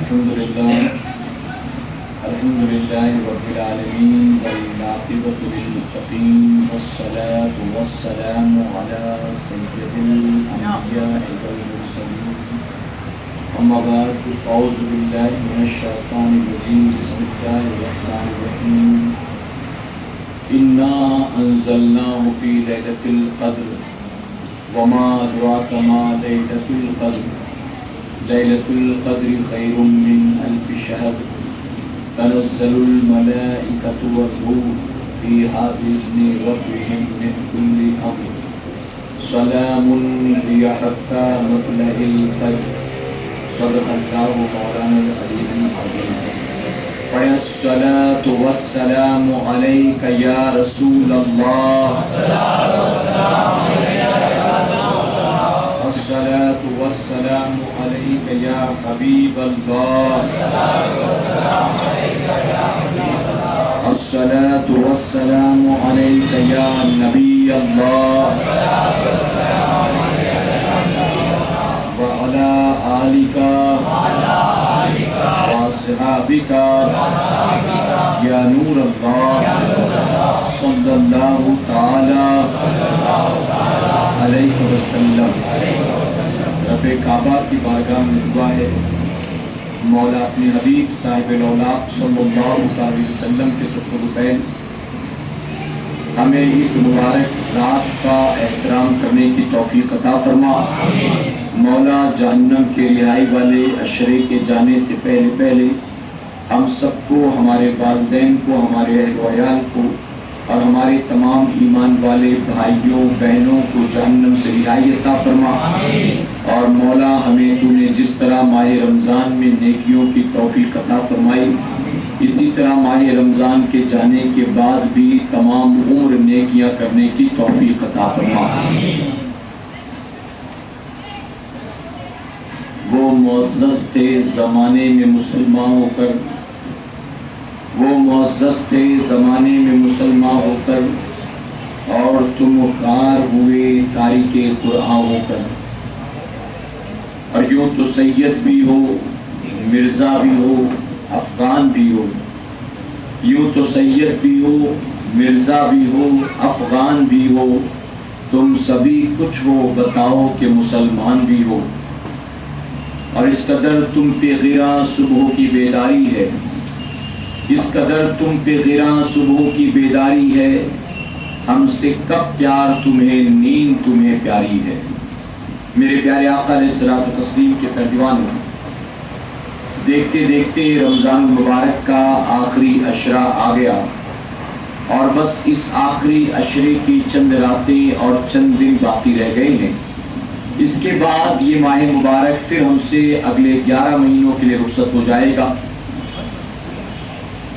الحمد لله رب العالمين والعاقبة للمتقين والصلاة والسلام على سيد الأنبياء والمرسلين أما بعد أعوذ بالله من الشيطان الرجيم بسم الله الرحمن الرحيم إنا أنزلناه في ليلة القدر وما أدراك ما ليلة القدر ليلة القدر خير من ألف شهر تنزل الملائكة والروح فيها بإذن ربهم من كل أمر سلام هي حتى مطلع الفجر صدق الله مولانا العلي العظيم. الصلاة والسلام عليك يا رسول الله الصلاة والسلام عليك يا حبيب الله الصلاة والسلام عليك يا نبي الله وعلى آلك وأصحابك يا نور الله صلى الله تعالى علیہ وسلم. رب کعبہ کی بارگاہ میں دعا ہے مولا اپنے حبیب صاحب الاولاق صلی اللہ علیہ وسلم کے صدقہ فیض ہمیں اس مبارک رات کا احترام کرنے کی توفیق عطا فرما. مولا جہنم کے رہائی والے عشرے کے جانے سے پہلے ہم سب کو، ہمارے والدین کو، ہمارے اہل و عیال کو اور ہمارے تمام ایمان والے بھائیوں بہنوں کو جہنم سے رہائی عطا فرما. اور مولا ہمیں تو نے جس طرح ماہ رمضان میں نیکیوں کی توفیق عطا فرمائی، اسی طرح ماہ رمضان کے جانے کے بعد بھی تمام عمر نیکیاں کرنے کی توفیق عطا فرما. وہ معزز تھے زمانے میں مسلمان ہو کر، وہ معزز تھے زمانے میں مسلمان ہو کر، اور تم خوار ہوئے تاریخ قرآن ہو کر. اور یوں تو سید بھی ہو، مرزا بھی ہو، افغان بھی ہو. یوں تو سید بھی ہو، مرزا بھی ہو، افغان بھی ہو. تم سبھی کچھ ہو، بتاؤ کہ مسلمان بھی ہو. اور اس قدر تم پہ غیراں صبح کی بیداری ہے، اس قدر تم پہ غیراں صبح کی بیداری ہے. ہم سے کب پیار تمہیں، نیند تمہیں پیاری ہے. میرے پیارے آقا علیہ الصلوۃ والتسلیم کے پردیوانوں، دیکھتے دیکھتے رمضان المبارک کا آخری عشرہ آ گیا، اور بس اس آخری عشرے کی چند راتیں اور چند دن باقی رہ گئے ہیں. اس کے بعد یہ ماہ مبارک پھر ہم سے اگلے 11 مہینوں کے لیے رخصت ہو جائے گا.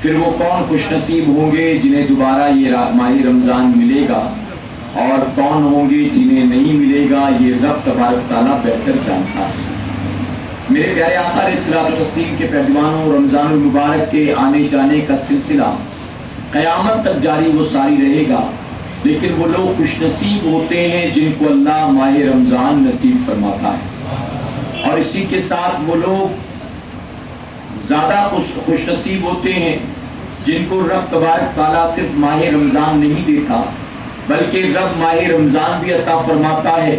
پھر وہ کون خوش نصیب ہوں گے جنہیں دوبارہ یہ ماہ رمضان ملے گا، اور کون ہوں گے جنہیں نہیں ملے گا، یہ رب تبارک تعالیٰ بہتر جانتا ہے. میرے پیارے آقا علیہ الصلوۃ والتسلیم کے پہلوانوں، رمضان المبارک کے آنے جانے کا سلسلہ قیامت تک جاری وہ ساری رہے گا. لیکن وہ لوگ خوش نصیب ہوتے ہیں جن کو اللہ ماہ رمضان نصیب فرماتا ہے، اور اسی کے ساتھ وہ لوگ زیادہ خوش نصیب ہوتے ہیں جن کو رب تبارک تعالیٰ صرف ماہ رمضان نہیں دیتا، بلکہ رب ماہ رمضان بھی عطا فرماتا ہے،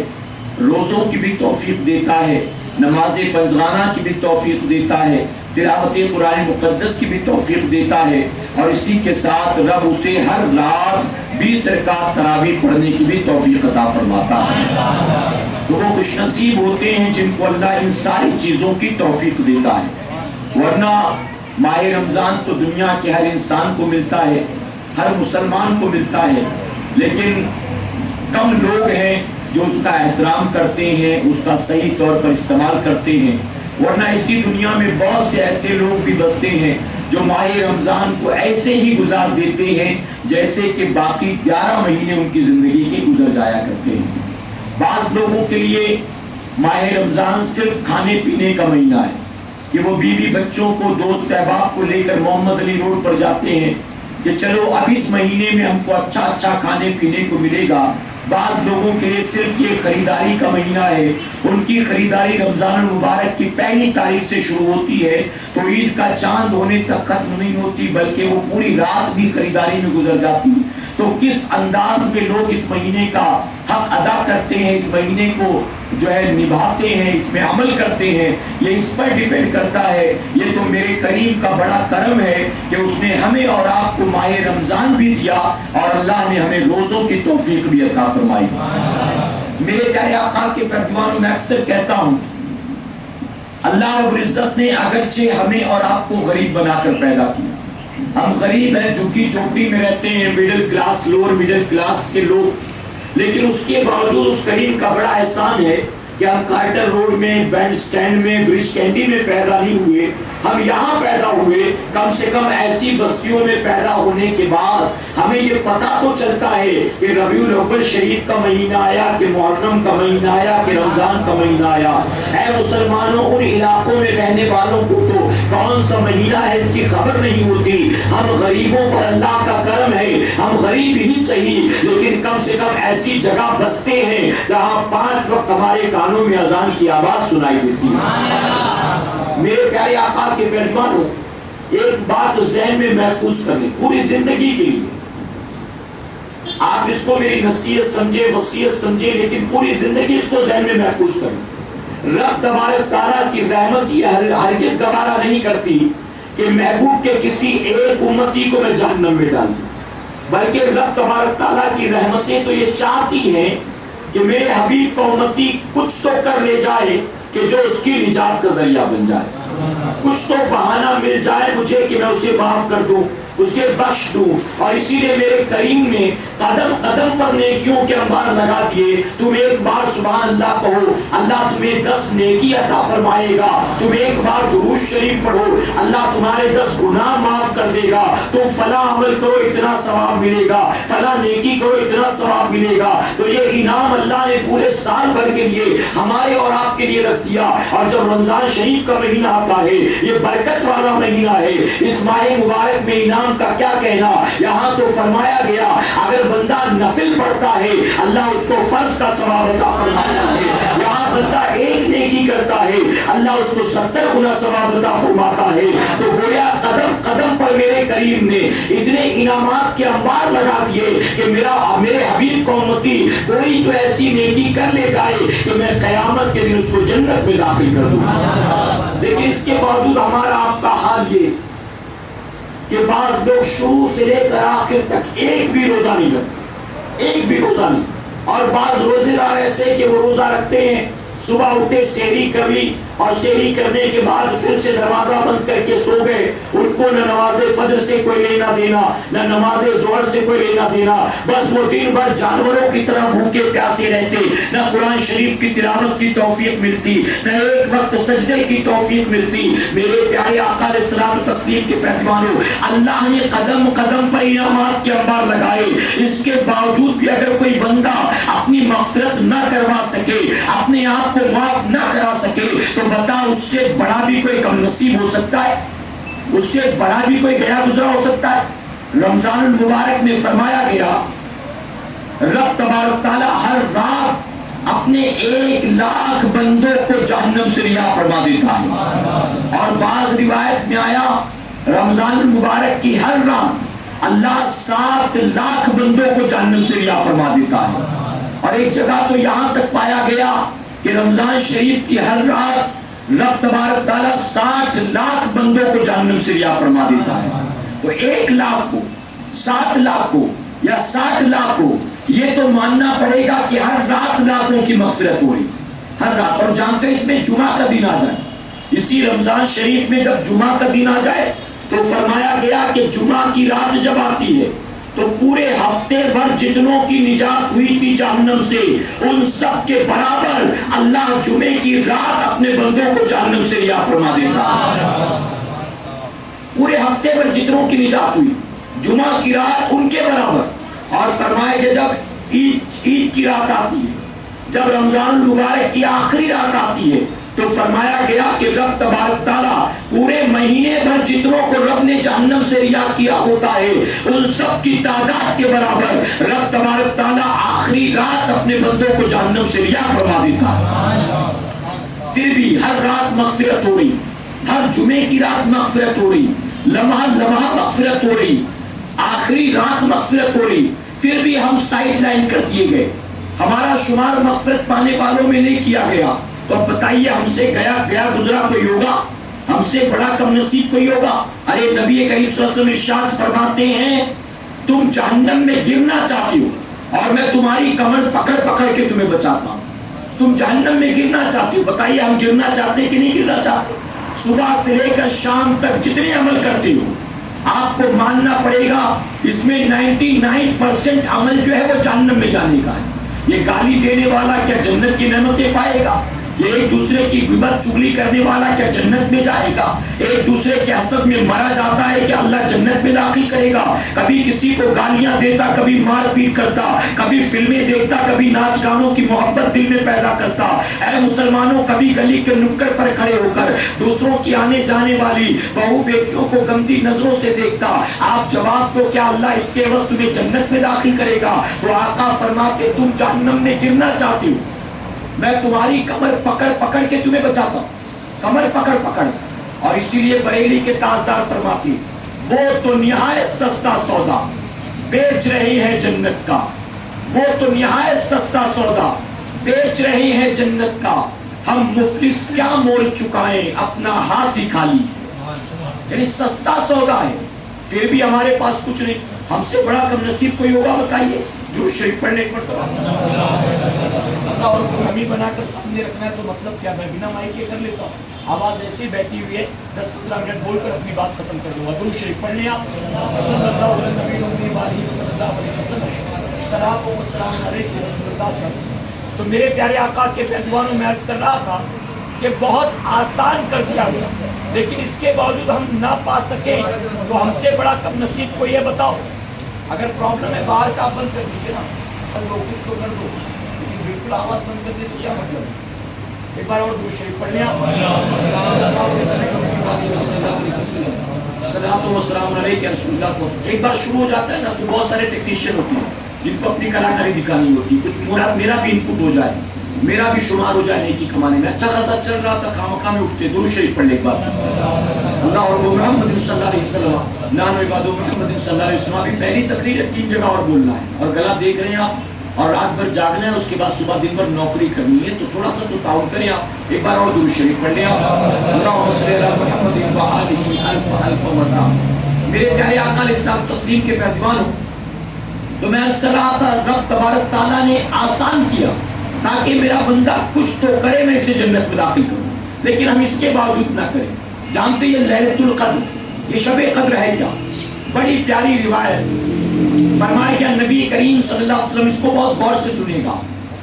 روزوں کی بھی توفیق دیتا ہے، نماز پنجگانہ کی بھی توفیق دیتا ہے، تلاوت قرآن مقدس کی بھی توفیق دیتا ہے. اور اسی کے ساتھ رب اسے ہر رات 20 رکعت تراویح پڑھنے کی بھی توفیق عطا فرماتا ہے. تو وہ خوش نصیب ہوتے ہیں جن کو اللہ ان ساری چیزوں کی توفیق دیتا ہے. ورنہ ماہ رمضان تو دنیا کے ہر انسان کو ملتا ہے، ہر مسلمان کو ملتا ہے، لیکن کم لوگ ہیں جو اس کا احترام کرتے ہیں، اس کا صحیح طور پر استعمال کرتے ہیں. ورنہ اسی دنیا میں بہت سے ایسے لوگ بھی بستے ہیں جو ماہ رمضان کو ایسے ہی گزار دیتے ہیں جیسے کہ باقی 11 مہینے ان کی زندگی کے گزر جایا کرتے ہیں. بعض لوگوں کے لیے ماہ رمضان صرف کھانے پینے کا مہینہ ہے کہ وہ بیوی بچوں کو، دوست احباب کو لے کر محمد علی روڈ پر جاتے ہیں کہ چلو اب اس مہینے میں ہم کو اچھا کھانے پینے کو ملے گا، بعض لوگوں کے لیے صرف یہ خریداری کا مہینہ ہے، ان کی خریداری رمضان المبارک کی پہلی تاریخ سے شروع ہوتی ہے تو عید کا چاند ہونے تک ختم نہیں ہوتی، بلکہ وہ پوری رات بھی خریداری میں گزر جاتی۔ تو کس انداز میں لوگ اس مہینے کا حق ادا کرتے ہیں، اس مہینے کو جو ہے نبھاتے ہیں، اس میں عمل کرتے ہیں، یہ اس پر ڈیپینڈ کرتا ہے۔ یہ تو میرے کریم کا بڑا کرم ہے کہ اس نے ہمیں اور آپ کو ماہ رمضان بھی دیا اور اللہ نے ہمیں روزوں کی توفیق بھی عطا فرمائی۔ میرے پیارے آقا کے پرتوانوں میں اکثر کہتا ہوں، اللہ رب العزت نے اگرچہ ہمیں اور آپ کو غریب بنا کر پیدا کیا، ہم غریب ہیں، جھگی جھوپڑی میں رہتے ہیں، middle class, lower middle class کے لوگ، لیکن اس کے باوجود اس کریم کا بڑا احسان ہے کہ ہم کارٹر روڈ میں، بینڈ سٹینڈ میں، برج کینڈی میں پیدا نہیں ہوئے، ہم یہاں پیدا ہوئے۔ کم سے کم ایسی بستیوں میں پیدا ہونے کے بعد ہمیں یہ پتا تو چلتا ہے کہ ربیع الاول شریف کا مہینہ آیا، کہ محرم کا مہینہ آیا، کہ رمضان کا مہینہ آیا۔ اے مسلمانوں، ان علاقوں میں رہنے والوں کو تو کون سا مہینہ ہے اس کی خبر نہیں ہوتی۔ ہم غریبوں پر اللہ کا کرم ہے، ہم غریب ہی صحیح لیکن کم سے کم ایسی جگہ بستے ہیں جہاں 5 وقت ہمارے کانوں میں اذان کی آواز سنائی دیتی ہے۔ میرے پیارے آقا کے فرمانوں، ایک بات ذہن میں محفوظ کر لیں پوری زندگی کے لیے، آپ اس کو میری نصیحت سمجھے، وصیت سمجھے، لیکن پوری زندگی اس کو ذہن میں محفوظ کر لیں۔ رب تبارک تعالیٰ کی رحمت یہ ہرگز گوارا نہیں کرتی کہ محبوب کے کسی ایک امتی کو میں جہنم میں ڈال دوں، بلکہ رب تبارک تعالیٰ کی رحمتیں تو یہ چاہتی ہیں کہ میرے حبیب کا امتی کچھ تو کر لے جائے کہ جو اس کی نجات کا ذریعہ بن جائے، کچھ تو بہانہ مل جائے مجھے کہ میں اسے معاف کر دوں، اسے بخش دوں۔ اور اسی لیے میرے کریم نے قدم قدم پر نیکیوں کے انبار لگا دیے۔ تم ایک بار سبحان اللہ کہو، اللہ تمہیں 10 نیکی عطا فرمائے گا۔ تم ایک بار درود شریف پڑھو، اللہ تمہارے 10 گناہ معاف کر دے گا۔ تم فلاں عمل کرو، اتنا ثواب ملے گا، فلاں نیکی کرو، اتنا ثواب ملے گا۔ تو یہ انعام اللہ نے پورے سال بھر کے لیے ہمارے اور آپ کے لیے رکھ دیا۔ اور جب رمضان شریف کا مہینہ آتا ہے، یہ برکت والا مہینہ ہے، اس ماہ مبارک میں انعام کا کیا کہنا۔ یہاں تو فرمایا گیا اگر بندہ نفل پڑھتا ہے اللہ اس کو فرض کا ثواب عطا فرماتا ہے، یہاں بندہ ایک نیکی کرتا ہے اللہ اس کو 70 گنا ثواب عطا فرماتا ہے۔ تو گویا قدم قدم پر میرے کریم نے اتنے انعامات کے انبار لگا دیے کہ میرے حبیب کو امتی کوئی تو ایسی نیکی کر لے جائے کہ میں قیامت کے دن اس کو جنت میں داخل کر دوں۔ لیکن اس کے باوجود ہمارا آپ کا حال یہ کہ بعض لوگ شروع سے لے کر آخر تک ایک بھی روزہ نہیں رکھتے، ایک بھی روزہ نہیں۔ اور بعض روزے دار ایسے کہ وہ روزہ رکھتے ہیں، صبح اٹھے سحری کر لی اور سحری کرنے کے بعد پھر سے دروازہ بند کر کے سو گئے، ان کو نہ نماز فجر سے کوئی لینا دینا، نہ نماز ظہر سے کوئی لینا دینا، بس وہ دن بھر جانوروں کی طرح بھوکے پیاسے رہتے، نہ قرآن شریف کی تلاوت کی توفیق ملتی، نہ ایک وقت سجدے کی توفیق ملتی۔ میرے پیارے آقا علیہ السلام تسلیم کے پیغمبروں، اللہ نے قدم قدم پر انعامات کے انبار لگائے، اس کے باوجود بھی اگر کوئی بندہ اپنی مغفرت نہ کروا سکے، اپنے آپ کو معاف نہ کرا سکے، تو بتا اس سے بڑا بھی کوئی کم نصیب ہو سکتا ہے، اس سے بڑا بھی کوئی گیا گزرا ہو سکتا ہے۔ رمضان المبارک میں فرمایا گیا رب تبارک تعالی ہر رات اپنے 1,00,000 بندوں کو جہنم سے رہا فرما دیتا ہے، اور بعض روایت میں آیا رمضان المبارک کی ہر رات اللہ 7,00,000 بندوں کو جہنم سے رہا فرما دیتا ہے۔ اور ایک جگہ تو یہاں تک پایا گیا کہ رمضان شریف کی ہر رات رب تبارک تعالیٰ 60,00,000 بندوں کو جہنم سے رہا فرما دیتا ہے۔ تو 1,00,000 کو، 7,00,000 کو یا 60,00,000 کو یہ تو ماننا پڑے گا کہ ہر رات لاکھوں کی مغفرت ہو رہی، ہر رات۔ اور جانتے اس میں جمعہ کا دن آ جائے، اسی رمضان شریف میں جب جمعہ کا دن آ جائے تو فرمایا گیا کہ جمعہ کی رات جب آتی ہے تو پورے ہفتے بھر جتنوں کی نجات ہوئی تھی جہنم سے، ان سب کے برابر اللہ جمعے کی رات اپنے بندوں کو جہنم سے رہا فرما دیتا۔ پورے ہفتے بھر جتنوں کی نجات ہوئی جمعہ کی رات ان کے برابر۔ اور فرمایا کہ جب عید کی رات آتی ہے، جب رمضان المبارک کی آخری رات آتی ہے تو فرمایا گیا کہ رب تبارک تعالیٰ پورے مہینے بھر جتنوں کو رب نے جہنم سے رہا کیا ہوتا ہے ان سب کی تعداد کے برابر رب تبارک تعالیٰ آخری رات اپنے بندوں کو جہنم سے رہا فرما دیتا ہے. پھر بھی ہر رات مغفرت ہو رہی, ہر جمعے کی رات مغفرت ہو رہی, لمحہ لمحہ مغفرت ہو رہی, آخری رات مغفرت ہو رہی. پھر بھی ہم سائیڈ لائن کر دیے گئے, ہمارا شمار مغفرت پانے والوں میں نہیں کیا گیا. تو اب بتائیے ہم سے گیا گزرا کوئی ہوگا, ہم سے بڑا کم نصیب کوئی ہوگا؟ ارے نبی کریم صلی اللہ علیہ وسلم ارشاد فرماتے ہیں تم جہنم میں گرنا چاہتی ہو اور میں تمہاری کمر پکڑ پکڑ کے تمہیں بچاتا ہوں. تم جہنم میں گرنا چاہتی ہو, بتائیے ہم گرنا چاہتے ہیں کہ نہیں گرنا چاہتے؟ صبح سے لے کر شام تک جتنے عمل کرتے ہو آپ کو ماننا پڑے گا اس میں 99% عمل جو ہے وہ جہنم میں جانے کا ہے. یہ گالی دینے والا کیا جنت کی نعمتیں پائے گا؟ یہ ایک دوسرے کی غیبت چغلی کرنے والا کیا جنت میں جائے گا؟ ایک دوسرے کے حسد میں مرا جاتا ہے کہ اللہ جنت میں داخل کرے گا. کبھی کسی کو گالیاں دیتا, کبھی مار پیٹ کرتا, کبھی فلمیں دیکھتا, کبھی ناچ گانوں کی محبت دل میں پیدا کرتا. اے مسلمانوں, کبھی گلی کے نکڑ پر کھڑے ہو کر دوسروں کی آنے جانے والی بہو بیٹیوں کو گندی نظروں سے دیکھتا. آپ جواب دو, کیا اللہ اس کے عوض تمہیں جنت میں داخل کرے گا؟ تو آقا فرماتے تم جہنم میں گرنا چاہتی ہو, میں تمہاری کمر پکڑ پکڑ کے تمہیں بچاتا ہوں, کمر پکڑ پکڑ. اور اسی لیے بریلی کے تاجدار فرماتی وہ تو نہایت سستا سودا بیچ رہے ہیں جنت کا, وہ تو نہایت سستا سودا بیچ رہے ہیں جنت کا, ہم مفلس کیا مول چکائیں اپنا ہاتھ ہی خالی. یعنی سستا سودا ہے, پھر بھی ہمارے پاس کچھ نہیں. ہم سے بڑا کم نصیب کوئی ہوگا بتائیے؟ درود شریف پڑھنے ایک مرتبہ اور ہمیں بنا کر سامنے رکھنا ہے تو مطلب کیا, میں بنا مائک کے کر لیتا ہوں, آواز ایسی بیٹھی ہوئی ہے 10-15 منٹ بول کر اپنی بات ختم کر دوں گا. درود شریف پڑھنے آپ صلی اللہ علیہ وسلم صلاۃ و سلام علیہ رسول اللہ صلی اللہ علیہ وسلم. تو میرے پیارے آقا کے پہلوانوں میں عرض کر رہا تھا کہ بہت آسان کر دیا گیا, لیکن اس کے باوجود ہم نہ پا سکے تو ہم سے بڑا کم نصیب کوئی ہے بتاؤ؟ اگر پرابلم ہے باہر کا بند کر دیجیے نا, کچھ تو کر دو, لیکن بالکل آواز بند کر دے تو کیا مطلب ہے؟ ایک بار اور درود شریف پڑھ لیا. ایک بار شروع ہو جاتا ہے نا تو بہت سارے ٹیکنیشین ہوتے ہیں جن کو اپنی کلاکاری دکھانی ہوتی ہے, کچھ میرا بھی انپٹ ہو جائے, میرا بھی شمار ہو جائے نیکی کمانے میں. اچھا خاصا چل رہا تھا, خامخواہ میں اٹھتے درود شریف پڑھنے کے بعد اللہ اور محمد صلی اللہ علیہ وسلم نان عباد محمد صلی اللہ علیہ وسلم. ابھی پہلی تقریر ہے, 3 جگہ اور بولنا ہے اور گلا دیکھ رہے ہیں آپ, اور رات بھر جاگنا ہے, اس کے بعد صبح دن بھر نوکری کرنی ہے, تو تھوڑا سا تو تعاون کریں آپ. ایک بار اور درود شریف پڑھ لیں آپ. اللہم صلی علی محمد و آلہ الف مرہ. میرے پیارے آقا علیہ السلام تسلیم کے پہلوان ہوں, تو میں عرض کر رہا تھا رب تبارک تعالیٰ نے آسان کیا تاکہ میرا بندہ کچھ تو کرے, میں اسے جنت میں داخل کروں, لیکن ہم اس کے باوجود نہ کریں. جانتے یہ لیلۃ القدر, یہ شب قدر ہے کیا؟ بڑی پیاری روایت. فرمایا کہ نبی کریم صلی اللہ علیہ وسلم, اس کو بہت غور سے سنیں گا,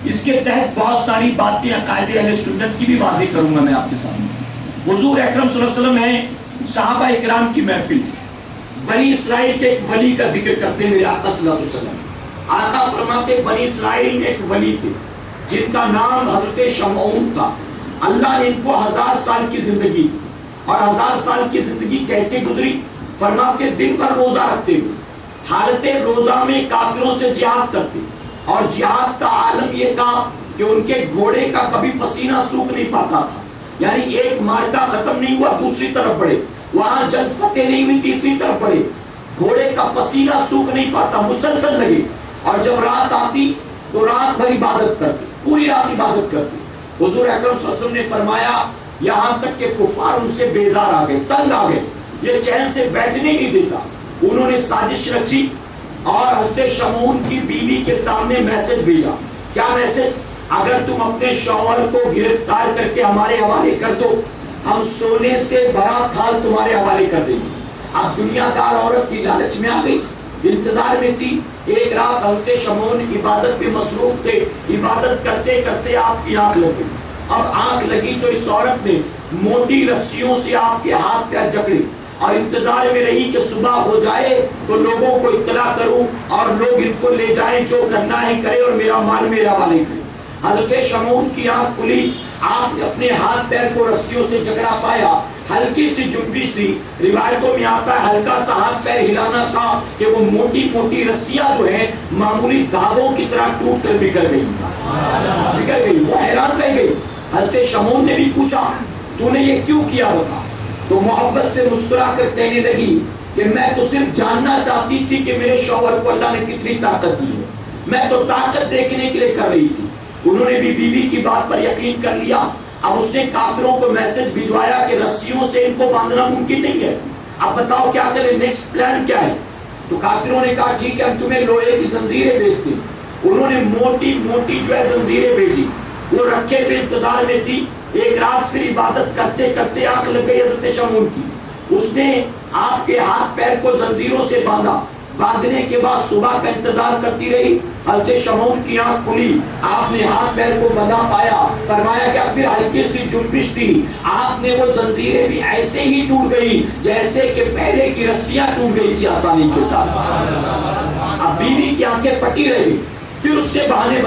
اس کے تحت بہت ساری باتیں عقائد اہل سنت کی بھی واضح کروں گا میں آپ کے سامنے. حضور اکرم صلی اللہ علیہ وسلم ہیں, صحابہ اکرام کی محفل, بنی اسرائیل کے ایک ولی کا ذکر کرتے ہیں میرے آقا صلی اللہ علیہ وسلم. آقا فرماتے بنی اسرائیل میں ایک ولی تھے جن کا نام حضرت شمعون تھا. اللہ نے ان کو 1000 سال کی زندگی, اور 1000 سال کی زندگی کیسے گزری؟ فرماتے دن بھر روزہ رکھتے ہوئے حالت روزہ میں کافروں سے جہاد کرتے, اور جہاد کا عالم یہ تھا کہ ان کے گھوڑے کا کبھی پسینہ سوکھ نہیں پاتا تھا. یعنی ایک مارکا ختم نہیں ہوا دوسری طرف بڑھے, وہاں جنگ فتح نہیں ہوئی تیسری طرف بڑھے, گھوڑے کا پسینہ سوکھ نہیں پاتا, مسلسل لگے. اور جب رات آتی تو رات بھر عبادت کرتے, پوری رات عبادت کرتے. حضور اکرم صلی اللہ علیہ وسلم نے فرمایا یہاں تک کہ کفار ان سے بیزار آ گئے, تنگ آ گئے, یہ چین سے بیٹھنے نہیں دیتا. انہوں نے سازش رچی اور حضرت شمعون کی بیوی کے سامنے میسج بھیجا. کیا میسج؟ اگر تم اپنے شوہر کو گرفتار کر کے ہمارے حوالے کر دو, ہم سونے سے بڑا تھال تمہارے حوالے کر دیں گے. اب دنیا دار عورت کی لالچ میں آ گئی, انتظار میں تھی. ایک رات حضرت شمعون عبادت میں مصروف تھے, عبادت کرتے کرتے آپ کی آنکھ لگی. اب آنکھ لگی تو اس عورت نے موٹی رسیوں سے آپ کے ہاتھ پیر جکڑے, اور انتظار میں رہی کہ صبح ہو جائے تو لوگوں کو اطلاع کروں اور لوگ ان کو لے جائیں, جو کرنا ہے کرے اور میرا مال میرے حوالے کرے. حضرت شمعون کی آنکھ کھلی, آپ نے اپنے ہاتھ پیر کو رسیوں سے جکڑا پایا، ہلکی سی جنبش دی، روایتوں میں آتا ہے ہلکا سا ہاتھ پیر ہلانا تھا کہ وہ موٹی موٹی رسیاں جو ہیں معمولی دھاگوں کی طرح ٹوٹ کر بکھر گئی، وہ حیران رہ گئی۔ حضرت شمعون نے بھی پوچھا تو نے یہ کیوں کیا بتا؟ تو محبت سے مسکرا کر کہنے لگی کہ میں تو صرف جاننا چاہتی تھی کہ میرے شوہر کو اللہ نے کتنی طاقت دی ہے، میں تو طاقت دیکھنے کے لیے کر رہی تھی۔ انہوں نے بھی بیوی کی بات پر یقین کر لیا۔ اب اس نے کافروں کو میسج بھجوایا کہ رسیوں سے ان کو باندھنا ممکن نہیں ہے، اب بتاؤ کیا کریں، نیکسٹ پلان کیا ہے؟ تو کافروں نے کہا ٹھیک ہے ہم تمہیں لوہے کی زنجیریں بھیجتے۔ انہوں نے موٹی موٹی جو ہے زنجیریں بھیجی، وہ رکھے پہ انتظار میں تھی۔ ایک رات پھر عبادت کرتے کرتے آنکھ لگ گئی حضرت شمعون کی، اس نے آپ کے ہاتھ پیر کو زنجیروں سے باندھا۔ باندھنے کے بعد صبح کا انتظار کرتی رہی، حضرت شمعون کی آنکھ کھلی، آپ نے ہاتھ پیر کو بندھا پایا، فرمایا کہ پھر ہلکی سی جنبش دی، آپ نے وہ زنجیریں بھی ایسے ہی ٹوٹ گئی جیسے کہ پہلے کی رسیاں ٹوٹ گئی تھی آسانی کے ساتھ۔ اب بیوی کی آنکھیں پھٹی رہ گئی۔ پھر اس نے بہانے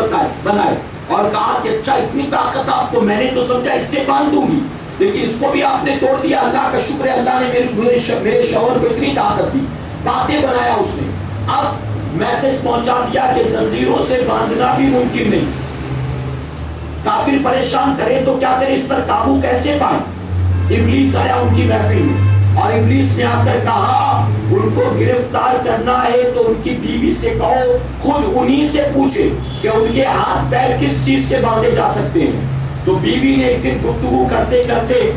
بنائے اور کہا کہ اچھا اتنی طاقت آپ کو، میں نے تو سمجھا اس سے باندھ دوں گی لیکن اس کو بھی آپ نے توڑ دیا، اللہ کا شکر ہے اللہ نے میرے شوہر کو اتنی طاقت دی۔ باتیں بنایا اس نے، اب میسج پہنچا دیا کہ زنجیروں سے باندھنا بھی ممکن نہیں۔ کافر پریشان کرے تو کیا کرے، اس پر قابو کیسے پائے؟ ابلیس آیا ان کی محفل میں اور ابلیس نے آ کر کہا ان کو گرفتار کرنا ہے تو ان کی بیوی سے کہو خود انہی سے پوچھے کہ ان کے ہاتھ پیر کس چیز سے باندھے جا سکتے ہیں۔ تو بیوی نے ایک دن گفتگو کرتے کرتے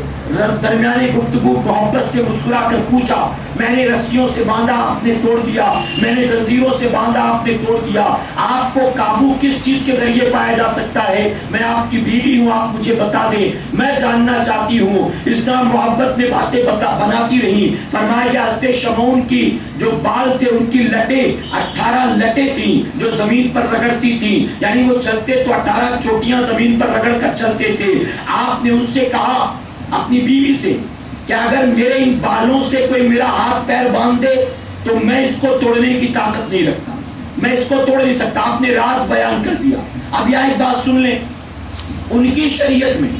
درمیانی گفتگو محبت سے مسکرا کر پوچھا میں نے رسیوں سے باندھا آپ نے توڑ دیا، میں نے زنجیروں سے باندھا آپ نے توڑ دیا، آپ کو قابو کس چیز کے ذریعے پایا جا سکتا ہے؟ میں آپ کی بیوی ہوں، آپ مجھے بتا دیں، میں جاننا چاہتی ہوں۔ اس طرح محبت میں باتیں بناتی رہی۔ فرمایا کہ حضرت شمعون کی جو بال تھے ان کی لٹیں 18 لٹیں تھیں جو زمین پر رگڑتی تھیں، یعنی وہ چلتے تو 18 چوٹیاں زمین پر رگڑ کر چلتے تھے۔ آپ نے ان سے کہا اپنی بیوی سے کہ اگر میرے ان بالوں سے کوئی میرا ہاتھ پیر باندھ دے تو میں اس کو توڑنے کی طاقت نہیں رکھتا، میں اس کو توڑ نہیں سکتا۔ آپ نے راز بیان کر دیا۔ اب یہاں ایک بات سن لیں، ان کی شریعت میں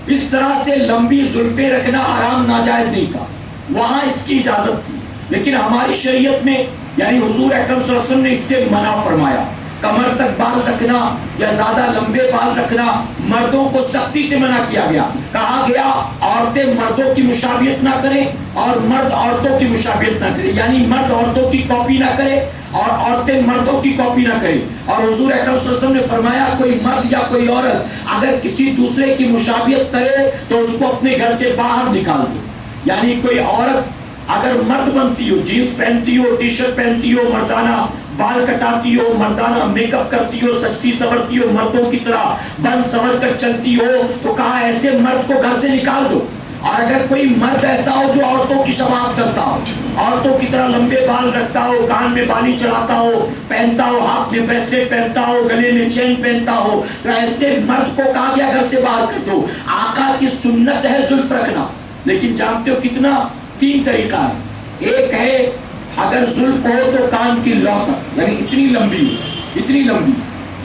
اس طرح سے لمبی زلفیں رکھنا حرام ناجائز نہیں تھا، وہاں اس کی اجازت تھی، لیکن ہماری شریعت میں یعنی حضور اکرم صلی اللہ علیہ وسلم نے اس سے منع فرمایا۔ کمر تک بال رکھنا یا زیادہ لمبے بال رکھنا مردوں کو سختی سے منع کیا گیا۔ کہا گیا عورتیں مردوں کی مشابہت نہ کریں اور مرد عورتوں کی مشابہت نہ کریں، یعنی مرد عورتوں کی کاپی نہ کرے اور عورتیں مردوں کی کاپی نہ کریں۔ اور حضور اکرم صلی اللہ علیہ وسلم نے فرمایا کوئی مرد یا کوئی عورت اگر کسی دوسرے کی مشابہت کرے تو اس کو اپنے گھر سے باہر نکال دو۔ یعنی کوئی عورت اگر مرد بنتی ہو، جینس پہنتی ہو، ٹی شرٹ پہنتی ہو، مردانہ بال کٹاتی ہو، مردانہ میک اپ کرتی ہو، سجتی سورتی ہو، مردوں کی طرح بن سور کر چلتی ہو، تو کہا ایسے مرد کو گھر سے نکال دو۔ اور اگر کوئی مرد ایسا ہو جو عورتوں کی شباہت کرتا ہو، عورتوں کی طرح لمبے بال رکھتا ہو، کان میں بالی چڑھاتا ہو، پہنتا ہو، ہاتھ میں بریسلیٹ پہنتا ہو، گلے میں چین پہنتا ہو، تو ایسے مرد کو کہا گیا گھر سے باہر کر دو۔ آقا کی سنت ہے زلف رکھنا، لیکن جانتے ہو کتنا؟ 3 طریقہ ہے۔ ایک ہے اگر زلف ہو تو کان کی لو تک، یعنی اتنی لمبی، اتنی لمبی۔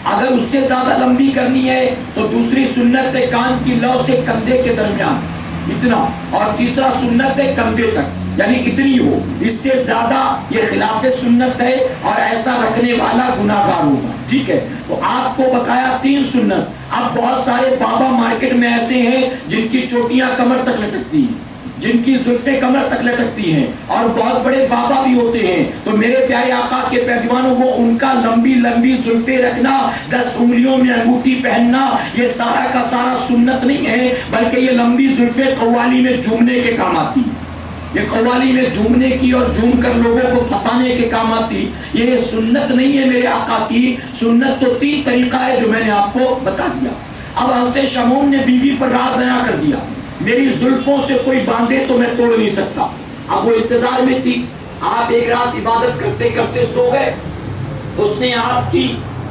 اگر اس سے زیادہ لمبی کرنی ہے تو دوسری سنت ہے کان کی لو سے کندھے کے درمیان اتنا، اور تیسرا سنت ہے کندھے تک، یعنی اتنی ہو۔ اس سے زیادہ یہ خلاف سنت ہے اور ایسا رکھنے والا گناہگار ہوگا۔ ٹھیک ہے، تو آپ کو بتایا 3 سنت۔ اب بہت سارے بابا مارکیٹ میں ایسے ہیں جن کی چوٹیاں کمر تک لٹکتی ہیں، جن کی زلفیں کمر تک لٹکتی ہیں، اور بہت بڑے بابا بھی ہوتے ہیں۔ تو میرے پیارے آقا کے پیروانوں کو ان کا لمبی لمبی زلفیں رکھنا، 10 انگلیوں میں انگوٹھی پہننا، یہ سارا کا سارا سنت نہیں ہے، بلکہ یہ لمبی زلفیں قوالی میں جھومنے کے کام آتی ہیں۔ یہ قوالی میں جھومنے کی اور جھوم کر لوگوں کو پھنسانے کے کام آتی، یہ سنت نہیں ہے میرے آقا کی۔ سنت تو 3 طریقہ ہے جو میں نے آپ کو بتا دیا۔ اب حضرت شمعون نے بیوی پر راز عیاں کر دیا، میری زلفوں سے کوئی باندھے تو میں توڑ نہیں سکتا۔ اب وہ انتظار میں تھی۔ آپ ایک رات عبادت کرتے کرتے سو گئے، اس نے آپ کی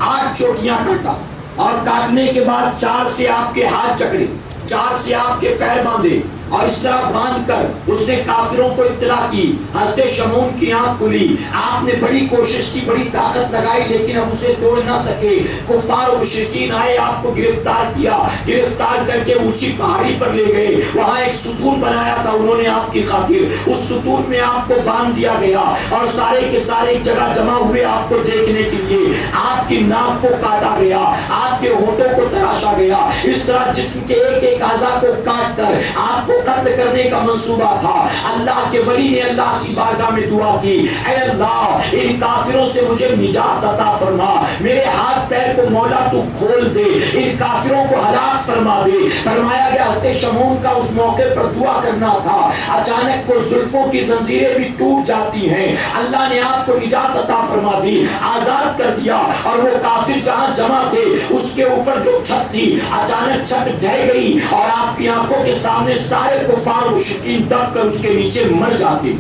8 چوٹیاں کاٹا، اور کاٹنے کے بعد 4 سے آپ کے ہاتھ جکڑے، 4 سے آپ کے پیر باندھے، اور اس طرح باندھ کر اس نے کافروں کو اطلاع کی. حضرت شمعون کی آنکھ کھلی. آپ نے بڑی کوشش کی, بڑی طاقت لگائی, لیکن اب اسے توڑ نہ سکے. کفار و مشرکین آئے, آپ کو گرفتار کیا, گرفتار کر کے اونچی پہاڑی پر لے گئے. وہاں ایک ستون بنایا تھا انہوں نے آپ کی خاطر. اس ستون میں آپ کو باندھ دیا گیا اور سارے کے سارے ایک جگہ جمع ہوئے آپ کو دیکھنے کے لیے. آپ کی ناک کو کاٹا گیا, آپ کے ہونٹوں کو تراشا گیا. اس طرح جسم کے ایک ایک اعضاء کو کاٹ کر آپ کو قتل کرنے کا منصوبہ تھا. اللہ کے ولی نے اللہ کی بارگاہ میں دعا کی, اے اللہ ان کافروں سے مجھے نجات عطا فرما, میرے ہاتھ پیر کو مولا تو کھول دے, ان کافروں کو ہلاک فرما دے. فرمایا گیا حضرت شمعون کا اس موقع پر دعا کرنا تھا. اچانک کو زلفوں کی زنجیریں بھی ٹوٹ جاتی ہیں. اللہ نے آپ کو نجات عطا فرما دی, آزاد کر دیا. اور وہ کافر جہاں جمع تھے اس کے اوپر جو چھت تھی, اچانک چھت ڈھہ گئی اور آپ کی آنکھوں کے سامنے سارے کفار مشرکین دب کر اس کے نیچے مر جاتے.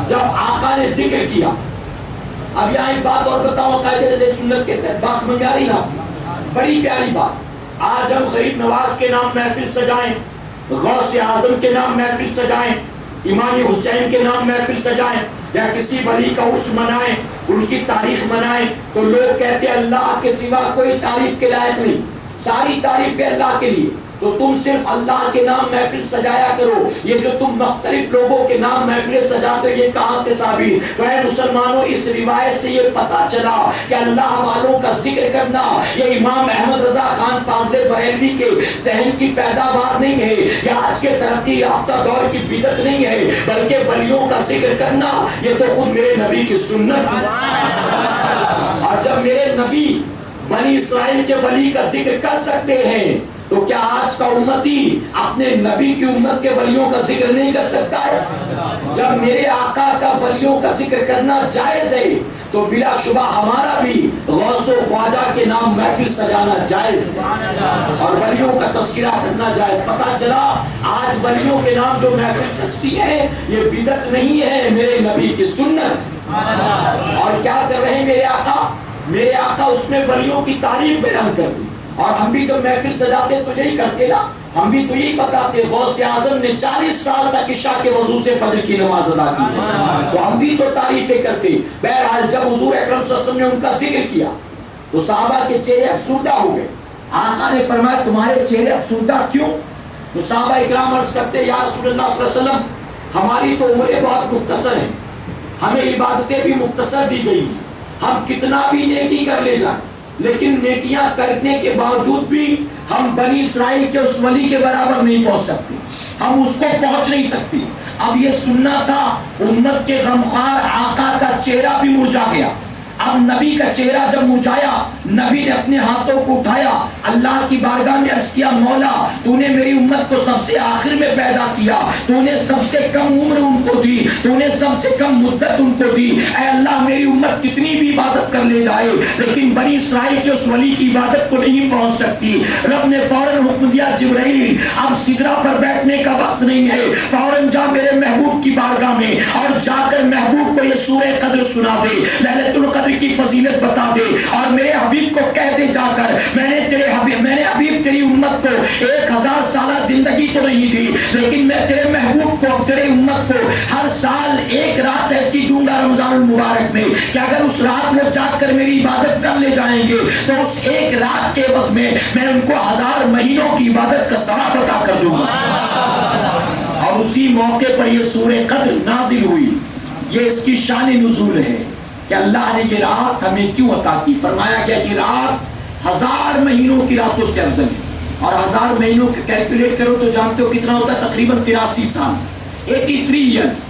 جب آقا نے ذکر کیا, اب یہاں ایک بات اور بتاؤں, قاعدہ سنت کے تحت بات سمجھ آ رہی نا, بڑی پیاری بات. آج ہم غریب نواز کے نام محفل سجائیں, غوث اعظم کے نام محفل سجائیں, امام حسین کے نام محفل سجائیں, یا کسی ولی کا عرس منائیں, ان کی تاریخ منائیں, تو لوگ کہتے ہیں اللہ کے سوا کوئی تعریف کے لائق نہیں, ساری تعریفیں اللہ کے لیے. تو تم صرف اللہ کے نام محفل سجایا کرو. یہ جو تم مختلف لوگوں کے نام محفل سجاتے ہو, یہ کہاں سے ثابت؟ تو اے مسلمانوں, اس روایت سے یہ پتا چلا کہ اللہ والوں کا ذکر کرنا یہ امام احمد رضا خان فاضل بریلوی کے ذہن کی پیداوار نہیں ہے, یا آج کے ترقی یافتہ دور کی بدعت نہیں ہے, بلکہ ولیوں کا ذکر کرنا یہ تو خود میرے نبی کی سنت ہے. اور جب میرے نبی بنی اسرائیل کے ولی کا ذکر کر سکتے ہیں, تو کیا آج کا امتی اپنے نبی کی امت کے ولیوں کا ذکر نہیں کر سکتا ہے؟ جب میرے آقا کا ولیوں کا ذکر کرنا جائز ہے, تو بلا شبہ ہمارا بھی غوث و خواجہ کے نام محفل سجانا جائز ہے اور ولیوں کا تذکرہ کرنا جائز. پتا چلا آج ولیوں کے نام جو محفل سجتی ہے یہ بدعت نہیں ہے, میرے نبی کی سنت. اور کیا کر رہے ہیں میرے آقا؟ میرے آقا اس میں ولیوں کی تعریف بیان کر دی. اور ہم بھی جب محفل سجاتے تو یہی کرتے نا, ہم بھی تو یہی بتاتے غوث اعظم نے 40 سال تک عشاء کے وضو سے فجر کی نماز ادا کی, تو ہم بھی تو تعریفیں کرتے. بہرحال جب حضور اکرم صلی اللہ علیہ وسلم نے ان کا ذکر کیا تو صحابہ کے چہرے افسردہ ہو گئے. آقا نے فرمایا تمہارے چہرے افسردہ کیوں؟ تو صحابہ اکرام عرض کرتے یا رسول اللہ صلی اللہ علیہ وسلم, ہماری تو عمریں بہت مختصر ہیں, ہمیں عبادتیں بھی مختصر دی گئی, ہم کتنا بھی نیکی کر لے جائیں, لیکن نیکیاں کرنے کے باوجود بھی ہم بنی اسرائیل کے اس ولی کے برابر نہیں پہنچ سکتے, ہم اس کو پہنچ نہیں سکتے. اب یہ سننا تھا, امت کے غمخوار آقا کا چہرہ بھی مرجھا گیا. اب نبی کا چہرہ جب مرجھایا, نبی نے اپنے ہاتھوں کو اٹھایا, اللہ کی بارگاہ میں عرض کیا مولا تو نے میری امت کو سب سے آخر میں پیدا کیا, تو نے سب سے کم عمر ان کو دی, تو نے سب سے کم مدت ان کو دی. اے اللہ میری امت کتنی بھی عبادت کر لے جائے لیکن بنی اسرائیل کے اس ولی کی عبادت کو نہیں پہنچ سکتی. رب نے فوراً حکم دیا جبرائیل اب سدرہ پر بیٹھنے کا وقت نہیں ہے, فوراً جا میرے محبوب کی بارگاہ میں اور جا کر محبوب کو یہ سورہ قدر سنا دے, لیلۃ القدر کی فضیلت بتا دے, اور میرے حبیب کو کہہ دے جا کر میں نے حبیب تیری امت کو 1000 سالہ زندگی تو نہیں دی, لیکن میں تیرے محبوب کو, تیرے امت کو ہر سال ایک رات ایسی دوں گا رمضان المبارک میں کہ اگر اس رات میں جا کر میری عبادت کر لے جائیں گے تو اس ایک رات کے عوض میں ان کو 1000 مہینوں کی عبادت کا ثواب عطا کر دوں گا. اور اسی موقع پر یہ سورہ قدر نازل ہوئی. یہ اس کی شان نزول ہے کہ اللہ نے یہ رات ہمیں کیوں عطا کی. فرمایا گیا یہ رات 1000 مہینوں کی راتوں سے افضل ہے, اور 1000 مہینوں کے کیلکولیٹ کرو تو جانتے ہو کتنا ہوتا ہے, تقریباً 83 سال, 83 ایئرس.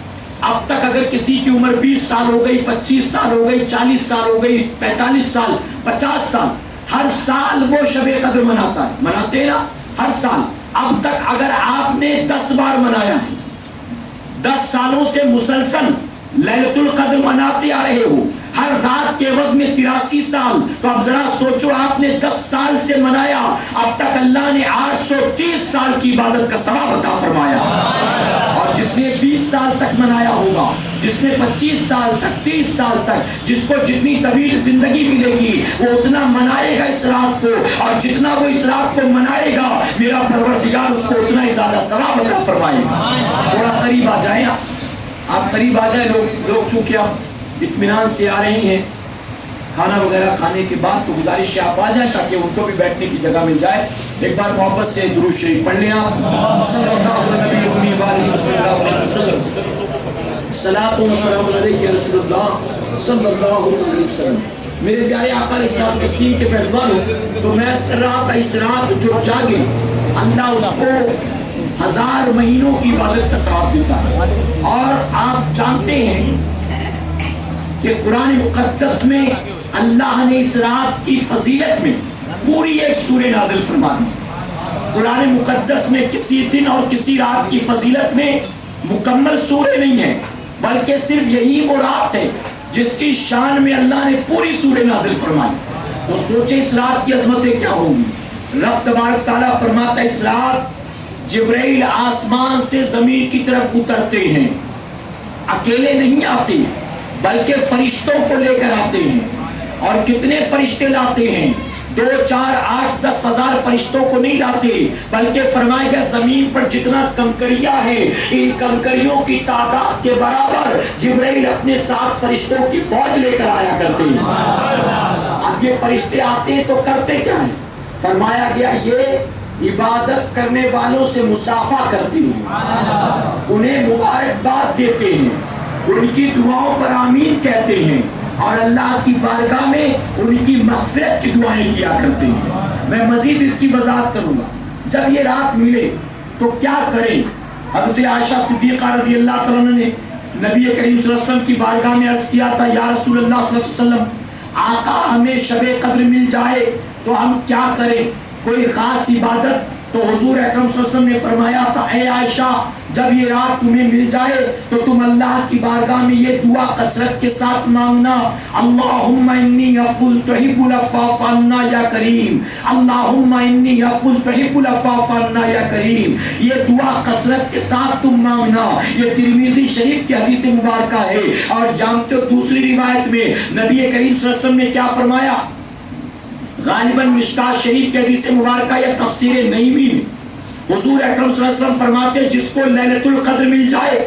اب تک اگر کسی کی عمر 20 سال ہو گئی, 25 سال ہو گئی, 40 سال ہو گئی, 45 سال, 50 سال, ہر سال وہ شب قدر مناتا ہے, مناتے ہیں نا ہر سال. اب تک اگر آپ نے 10 بار منایا ہے, 10 سالوں سے مسلسل لیلۃ القدر مناتے آ رہے ہو, ہر رات کے عوض میں 83 سال, تو اب ذرا سوچو آپ نے 10 سال سے منایا, اب تک اللہ نے 830 سال کی عبادت کا ثواب عطا فرمایا. اور جس جس نے 20 سال تک منایا ہوگا، جس نے 25 سال تک، 30 سال تک، جس کو جتنی طویل زندگی ملے گی وہ اتنا منائے گا اس رات کو، اور جتنا وہ اس رات کو منائے گا میرا پروردگار اس کو اتنا ہی زیادہ ثواب عطا فرمائے گا۔ تھوڑا قریب آ جائیں، آپ قریب آ جائیں، لوگ چونکہ آپ اطمینان سے آ رہے ہیں کھانا وغیرہ کھانے کے بعد، تو گزارش ہے آپ آ جائیں تاکہ ان کو بھی بیٹھنے کی جگہ مل جائے۔ ایک بار محبت سے درود شریف پڑھ لیں آپ، صلی اللہ علیہ وسلم، صلاۃ و سلام علیک یا رسول اللہ صلی اللہ علیہ وسلم۔ میرے پیارے آقا علیہ السلام تسلیم کے پہلوانوں، تو میں کر رہا تھا اس رات جو جاگے اللہ اس کو 1000 مہینوں کی عبادت کا ثواب دیتا ہے۔ اور آپ جانتے ہیں کہ قرآن مقدس میں اللہ نے اس رات کی فضیلت میں پوری ایک سورہ نازل فرما دی۔ قرآن مقدس میں کسی دن اور کسی رات کی فضیلت میں مکمل سورہ نہیں ہے، بلکہ صرف یہی وہ رات ہے جس کی شان میں اللہ نے پوری سورہ نازل فرمائی۔ تو سوچے اس رات کی عظمتیں کیا ہوں گی۔ رب تبارک تعالیٰ فرماتا ہے اس رات جبرائیل آسمان سے زمین کی طرف اترتے ہیں، اکیلے نہیں آتے بلکہ فرشتوں کو لے کر آتے ہیں۔ اور کتنے فرشتے لاتے ہیں؟ 2 4 8 10 ہزار فرشتوں کو نہیں لاتے، بلکہ فرمایا گیا زمین پر جتنا کنکریاں ہیں ان کنکریوں کی تعداد کے برابر جبرائیل اپنے 7 فرشتوں کی فوج لے کر آیا کرتے ہیں۔ اب یہ فرشتے آتے ہیں تو کرتے کیا ہیں؟ فرمایا گیا یہ عبادت کرنے والوں سے مصافحہ کرتے ہیں، انہیں مبارکباد دیتے ہیں، ان کی دعاؤں پر آمین کہتے ہیں، اور اللہ کی بارگاہ میں ان کی مغفرت کی دعائیں کیا کرتے ہیں۔ میں مزید اس کی وضاحت کروں گا۔ جب یہ رات ملے تو کیا کریں؟ حضرت عائشہ صدیقہ رضی اللہ تعالیٰ عنہ نے نبی کریم صلی اللہ علیہ وسلم کی بارگاہ میں عرض کیا تھا، یا رسول اللہ صلی اللہ علیہ وسلم، آقا ہمیں شب قدر مل جائے تو ہم کیا کریں؟ کوئی خاص عبادت؟ تو حضور اکرم صلی اللہ علیہ وسلم نے فرمایا تھا، اے عائشہ جب یہ رات تمہیں مل جائے تو تم اللہ کی بارگاہ میں یہ دعا کثرت کے ساتھ مانگنا، اللہم انی عفو تحب العفو عنا یا کریم، اللہم انی عفو تحب العفو عنا یا کریم۔ یہ دعا کثرت کے ساتھ تم مانگنا۔ یہ ترمذی شریف کی حدیث مبارکہ ہے۔ اور جانتے ہو دوسری روایت میں نبی کریم صلی اللہ علیہ وسلم نے کیا فرمایا؟ غالباً مشکات شریف کی حدیث مبارکہ یا تفسیر نعیمی میں حضور اکرم صلی اللہ علیہ وسلم فرماتے ہیں جس کو لیلۃ القدر مل جائے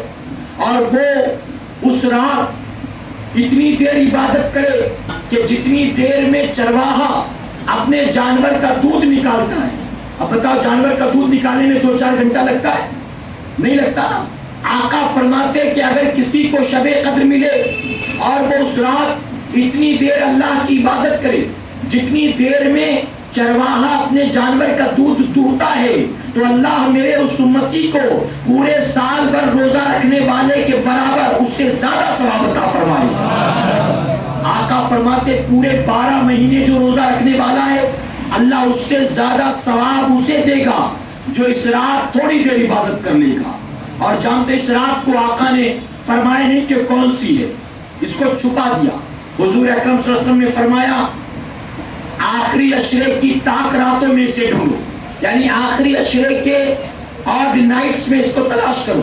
اور وہ اس رات اتنی دیر عبادت کرے کہ جتنی دیر میں چرواہا اپنے جانور کا دودھ نکالتا ہے۔ اب بتاؤ جانور کا دودھ نکالنے میں 2 4 گھنٹہ لگتا ہے؟ نہیں لگتا نا۔ آقا فرماتے ہیں کہ اگر کسی کو شب قدر ملے اور وہ اس رات اتنی دیر اللہ کی عبادت کرے جتنی دیر میں چرواہا اپنے جانور کا دودھ دہتا ہے، تو اللہ میرے اس امتی کو پورے سال بھر روزہ رکھنے والے کے برابر اس سے زیادہ ثواب عطا فرمائے۔ آقا فرماتے پورے 12 مہینے جو روزہ رکھنے والا ہے اللہ اس سے زیادہ ثواب اسے دے گا جو اس رات تھوڑی دیر عبادت کر لے گا۔ اور جانتے اس رات کو آقا نے فرمایا نہیں کہ کون سی ہے، اس کو چھپا دیا۔ حضور اکرم صلی اللہ علیہ وسلم نے فرمایا آخری عشرے کی تاک راتوں میں سے ڈھونڈو، یعنی آخری عشرے کے آڈ نائٹس میں اس کو تلاش کرو۔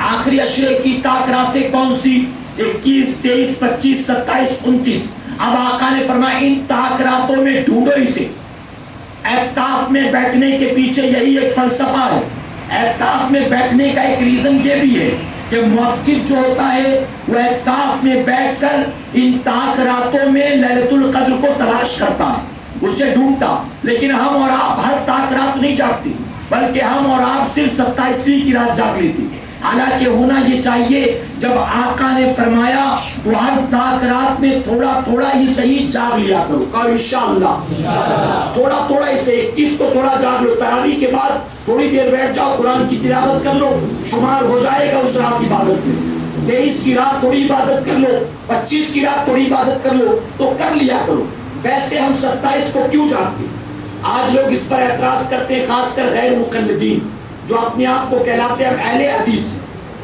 آخری عشرے کی تاک راتیں کون سی؟ 21 23 25 27 29۔ اب آقا نے فرمایا ان تاک راتوں میں ڈھونڈو اسے۔ اعتکاف میں بیٹھنے کے پیچھے یہی ایک فلسفہ ہے۔ اعتکاف میں بیٹھنے کا ایک ریزن یہ بھی ہے کہ معتکف جو ہوتا ہے وہ اعتکاف میں بیٹھ کر ان تاک راتوں میں لیلۃ القدر کو تلاش کرتا ہے، اسے ڈھونڈتا۔ لیکن ہم اور آپ ہر تاک رات نہیں جاگتے، بلکہ ہم اور آپ صرف 27ویں کی رات جاگ لیتے۔ حالانکہ ہونا یہ چاہیے جب آقا نے فرمایا تو ہر تاک رات میں تھوڑا تھوڑا ہی صحیح جاگ لیا کرو۔ کہو انشاءاللہ تھوڑا تھوڑا ہی صحیح، 21 کو تھوڑا جاگ لو، تراویح کے بعد تھوڑی دیر بیٹھ جاؤ قرآن کی تلاوت کر لو، شمار ہو جائے گا اس رات عبادت میں۔ 23 کی رات تھوڑی عبادت کر لو، 25 کی رات تھوڑی عبادت کر لو، تو کر لیا کرو۔ ویسے ہم 27 کو کیوں جاگتے؟ آج لوگ اس پر اعتراض کرتے ہیں، خاص کر غیر مقلدین جو اپنے آپ کو کہلاتے ہیں اہل حدیث۔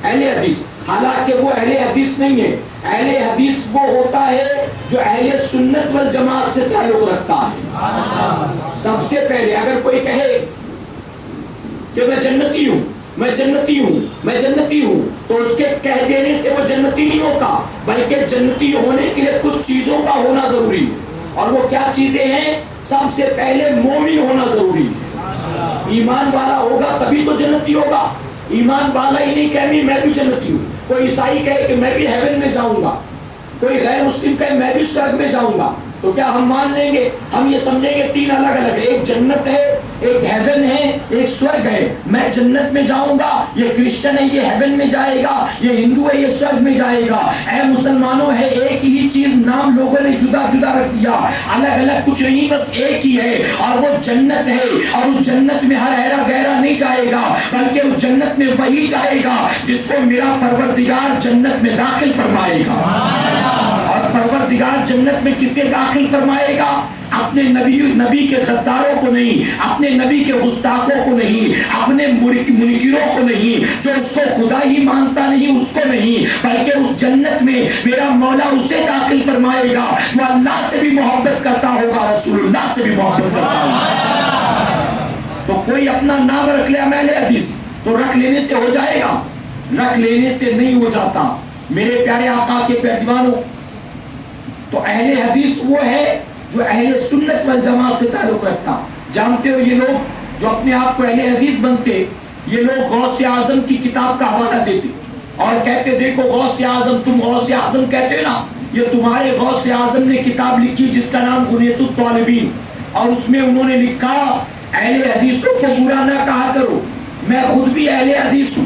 اہل حدیث حالانکہ وہ اہل حدیث نہیں ہے۔ اہل حدیث وہ ہوتا ہے جو اہل سنت والجماعت سے تعلق رکھتا ہے۔ سب سے پہلے اگر کوئی کہے کہ میں جنتی ہوں، میں جنتی ہوں، میں جنتی ہوں، تو اس کے کہہ دینے سے وہ جنتی نہیں ہوتا، بلکہ جنتی ہونے کے لیے کچھ چیزوں کا ہونا ضروری ہے. اور وہ کیا چیزیں ہیں؟ سب سے پہلے مومن ہونا ضروری ہے. ایمان والا ہوگا تبھی تو جنتی ہوگا. ایمان والا ہی نہیں کہے میں بھی جنتی ہوں. کوئی عیسائی کہے کہ میں بھی ہیون میں جاؤں گا، کوئی غیر مسلم کہے میں بھی سورگ میں جاؤں گا، تو کیا ہم مان لیں گے؟ ہم یہ سمجھیں گے تین الگ الگ ہے، ایک جنت ہے، ایک ہیون ہے، ایک سورگ ہے. میں جنت میں جاؤں گا، یہ کرسچن ہے یہ ہیون میں جائے گا، یہ ہندو ہے یہ سورگ میں جائے گا. اے مسلمانوں، ہے ایک ہی چیز، نام لوگوں نے جدا جدا رکھ دیا، الگ الگ کچھ نہیں، بس ایک ہی ہے، اور وہ جنت ہے. اور اس جنت میں ہر ہیرا گہرا نہیں جائے گا، بلکہ اس جنت میں وہی جائے گا جس کو میرا پروردگار جنت میں داخل فرمائے گا. اور پروردگار جنت میں کسے داخل فرمائے گا؟ اپنے نبی کے غداروں کو نہیں، اپنے نبی کے گستاخوں کو نہیں، اپنے منکروں کو نہیں، جو اس کو خدا ہی مانتا نہیں اس کو نہیں، بلکہ اس جنت میں میرا مولا اسے داخل فرمائے گا جو اللہ سے بھی محبت کرتا ہوگا، رسول اللہ سے بھی محبت کرتا ہوگا. تو کوئی اپنا نام رکھ لیا اہل حدیث، تو رکھ لینے سے ہو جائے گا؟ رکھ لینے سے نہیں ہو جاتا میرے پیارے آقا کے پیروانوں. تو اہل حدیث وہ ہے جو اہل سنت والجماعت سے تعلق رکھتا. جانتے ہو یہ لوگ جو اپنے آپ کو اہل حدیث بنتے، یہ لوگ غوث اعظم کی کتاب کا حوالہ دیتے اور کہتے دیکھو غوث اعظم، تم غوث اعظم کہتے ہو نا، یہ تمہارے غوث اعظم نے کتاب لکھی جس کا نام غنیۃ الطالبین، اور اس میں انہوں نے لکھا اہل حدیثوں کو برا نہ کہا کرو، میں خود بھی اہل حدیث ہوں.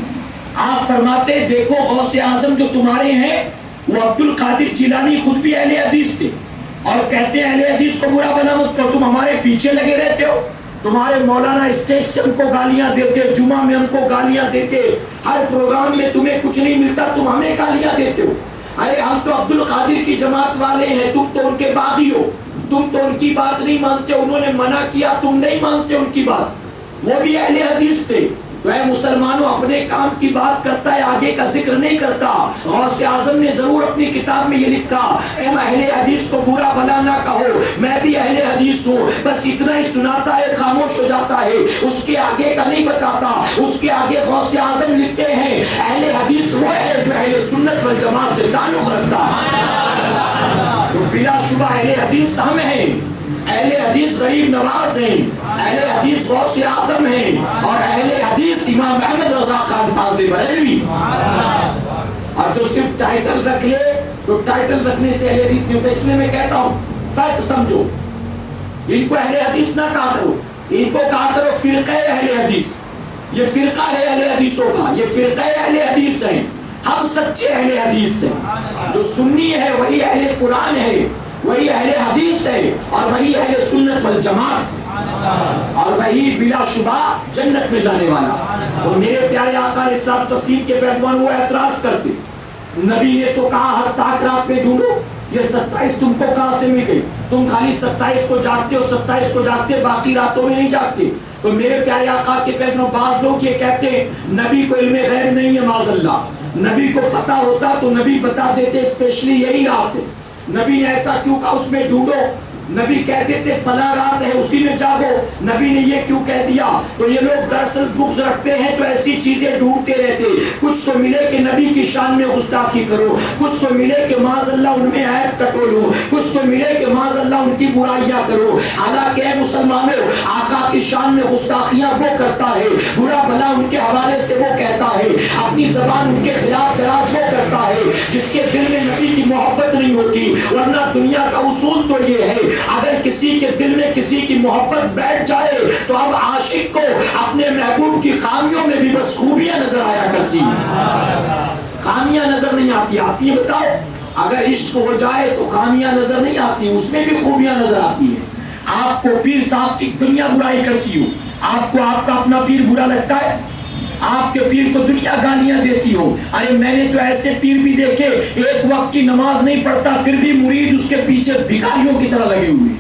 آپ فرماتے دیکھو غوث اعظم جو تمہارے ہیں وہ عبد القادر جیلانی خود بھی اہل حدیث تھے، اور کہتے ہیں اہل حدیث کو برا بنا مت کرو، تم ہمارے پیچھے لگے رہتے ہو. تمہارے مولانا اسٹیج سے ہم کو گالیاں دیتے، جمعہ میں ہم کو گالیاں دیتے، ہر پروگرام میں تمہیں کچھ نہیں ملتا، تم ہمیں گالیاں دیتے ہو. ارے ہم تو عبد القادر کی جماعت والے ہیں، تم تو ان کے باغی ہو، تم تو ان کی بات نہیں مانتے، انہوں نے منع کیا تم نہیں مانتے ان کی بات، وہ بھی اہل حدیث تھے. تو اے مسلمانوں، اپنے کام کی بات کرتا ہے، آگے کا ذکر نہیں کرتا. غوث اعظم نے ضرور اپنی کتاب میں یہ لکھا تم اہل حدیث کو برا بھلا نہ کہو، میں بھی اہل حدیث ہوں، بس اتنا ہی سناتا ہے، خاموش ہو جاتا ہے، اس کے آگے کا نہیں بتاتا. اس کے آگے غوث اعظم لکھتے ہیں اہل حدیث وہ ہے جو اہل سنت والجماعت سے تعلق رکھتا ہے. تو بلا شبہ اہل حدیث ہم ہیں، اہل حدیث غریب نواز ہیں، اہل حدیث غوث اعظم ہیں، اور اہل حدیث امام احمد رضا خان فاضل بریلوی. اور جو صرف ٹائٹل رکھ لے تو ٹائٹل رکھنے سے اہل حدیث نہیں ہوتا. اس لیے میں کہتا ہوں فرق سمجھو، ان کو اہل حدیث نہ کہا کرو، ان کو کہا کرو فرقہ اہل حدیث. یہ فرقہ ہے اہل حدیثوں کا، یہ فرقہ اہل حدیث ہیں. ہم سچے اہل حدیث ہیں، جو سنی ہے وہی اہل قرآن ہے، وہی اہل حدیث ہے، اور وہی اہل سنت والجماعت، اور وہی بلا شبہ جنت میں جانے والا. اور میرے پیارے آقا اسلام تسلیم کے پیروان وہ اعتراض کرتے، نبی نے تو کہا ہر تاک رات میں ڈھونڈو، یہ 27 تم کو کہاں سے مل گئی؟ تم خالی 27 کو جاگتے ہو، 27 کو جاگتے، باقی راتوں میں نہیں جاگتے. تو میرے پیارے آقا کے پیروان بعض لوگ یہ کہتے ہیں نبی کو علم غیب نہیں ہے، معاذ اللہ، نبی کو پتا ہوتا تو نبی بتا دیتے اسپیشلی یہی رات ہے، نبی نے ایسا کیوں کہا اس میں ڈھونڈو، نبی کہتے تھے فلاں رات ہے اسی میں جاگو، نبی نے یہ کیوں کہہ دیا؟ تو یہ لوگ دراصل بغض رکھتے ہیں تو ایسی چیزیں ڈھونڈتے رہتے، کچھ تو ملے کہ نبی کی شان میں گستاخی کرو، کچھ تو ملے کہ معاذ اللہ ان میں عیب ٹٹولو، کچھ تو ملے کہ معاذ اللہ ان کی برائیاں کرو. حالانکہ اے مسلمانوں، آقا کی شان میں گستاخیاں وہ کرتا ہے، برا بھلا ان کے حوالے سے وہ کہتا ہے، اپنی زبان ان کے خلاف دراز وہ کرتا ہے جس کے دل میں نبی کی محبت نہیں ہوتی. ورنہ دنیا کا اصول تو یہ ہے اگر کسی کے دل میں کسی کی محبت بیٹھ جائے تو اب عاشق کو اپنے محبوب کی خامیوں میں بھی بس خوبیاں نظر آیا کرتی ہیں، خامیاں نظر نہیں آتی. آتی ہے بتاؤ؟ اگر عشق ہو جائے تو خامیاں نظر نہیں آتی، اس میں بھی خوبیاں نظر آتی ہیں. آپ کو پیر صاحب کی دنیا برائی کرتی ہو، آپ کو آپ کا اپنا پیر برا لگتا ہے؟ آپ کے پیر کو دنیا گالیاں دیتی ہو. ارے میں نے تو ایسے پیر بھی دیکھے ایک وقت کی نماز نہیں پڑھتا پھر بھی مرید اس کے پیچھے بھکاریوں کی طرح لگے ہوئے،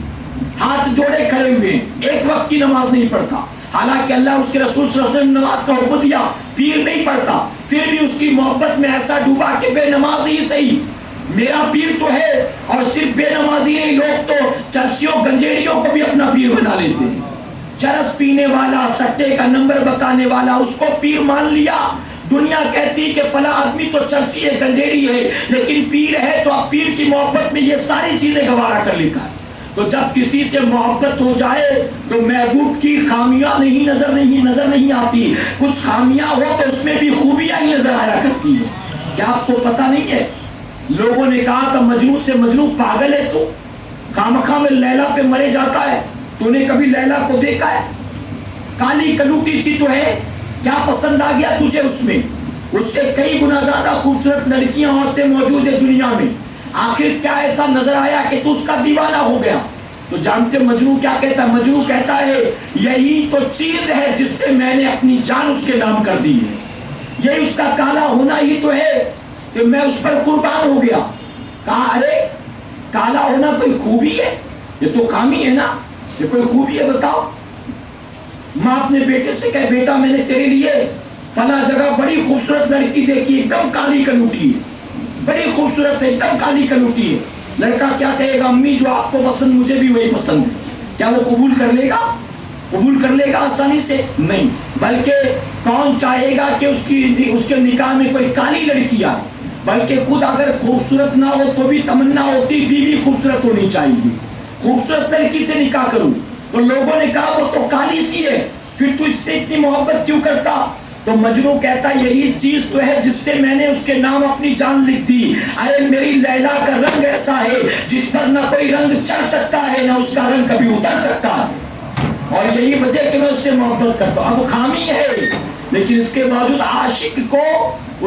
ہاتھ جوڑے کھڑے ہوئے، ایک وقت کی نماز نہیں پڑھتا. حالانکہ اللہ اس کے رسول صلی اللہ علیہ وسلم نے نماز کا حکم دیا، پیر نہیں پڑھتا پھر بھی اس کی محبت میں ایسا ڈوبا کہ بے نمازی ہی صحیح، میرا پیر تو ہے. اور صرف بے نمازی نہیں، لوگ تو چرسیوں گنجیڑیوں کو بھی اپنا پیر بنا لیتے ہیں. چرس پینے والا، سٹے کا نمبر بتانے والا، اس کو پیر مان لیا. دنیا کہتی کہ فلاں آدمی تو چرسی ہے، گنجیڑی ہے، لیکن پیر ہے تو اب پیر کی محبت میں یہ ساری چیزیں گوارا کر لیتا ہے۔ تو جب کسی سے محبت ہو جائے تو محبوب کی خامیاں نظر نہیں آتی، کچھ خامیاں ہو تو اس میں بھی خوبیاں ہی نظر آیا کرتی ہیں۔ کیا آپ کو پتہ نہیں ہے، لوگوں نے کہا تھا مجنوں سے مجنوں پاگل ہے تو، خامخواہ میں لیلا پہ مرے جاتا ہے، تو نے کبھی لیلا کو دیکھا ہے؟ کالی کلوٹی سی تو ہے، کیا پسند آ گیا تجھے اس میں؟ اس سے کئی گنا زیادہ خوبصورت لڑکیاں عورتیں موجود ہیں دنیا میں، آخر کیا ایسا نظر آیا کہ تو اس کا دیوانہ ہو گیا؟ تو جانتے مجنوں کیا کہتا ہے؟ مجنوں کہتا ہے یہی تو چیز ہے جس سے میں نے اپنی جان اس کے نام کر دی ہے، یہی اس کا کالا ہونا ہی تو ہے کہ میں اس پر قربان ہو گیا۔ کہا ارے کالا ہونا کوئی خوبی ہے؟ یہ تو خامی ہے نا، یہ کوئی خوبی ہے بتاؤ؟ ماں اپنے بیٹے سے کہے بیٹا میں نے تیرے لیے فلاں جگہ بڑی خوبصورت لڑکی دیکھی، ایک دم کالی کلوٹی ہے، بڑی خوبصورت ہے، ایک دم کالی کلوٹی ہے۔ لڑکا کیا کہے گا؟ امی جو آپ کو پسند مجھے بھی وہی پسند ہے۔ کیا وہ قبول کر لے گا؟ قبول کر لے گا آسانی سے؟ نہیں، بلکہ کون چاہے گا کہ اس کے نکاح میں کوئی کالی لڑکی آئے؟ بلکہ خود اگر خوبصورت نہ ہو تو بھی تمنا ہوتی بیوی خوبصورت ہونی چاہیے، خوبصورت لڑکی سے نکاح کروں۔ تو لوگوں نے کہا وہ تو کالی سی ہے، پھر تو اس سے اتنی محبت کیوں کرتا؟ تو مجنوں کہتا یہی چیز تو ہے جس سے میں نے اس کے نام اپنی جان لکھ دی۔ ارے میری لیلا کا رنگ ایسا ہے جس پر نہ کوئی رنگ چڑھ سکتا ہے نہ اس کا رنگ کبھی اتر سکتا ہے، اور یہی وجہ کہ میں اس سے محبت کرتا ہوں۔ اب خامی ہے لیکن اس کے باوجود عاشق کو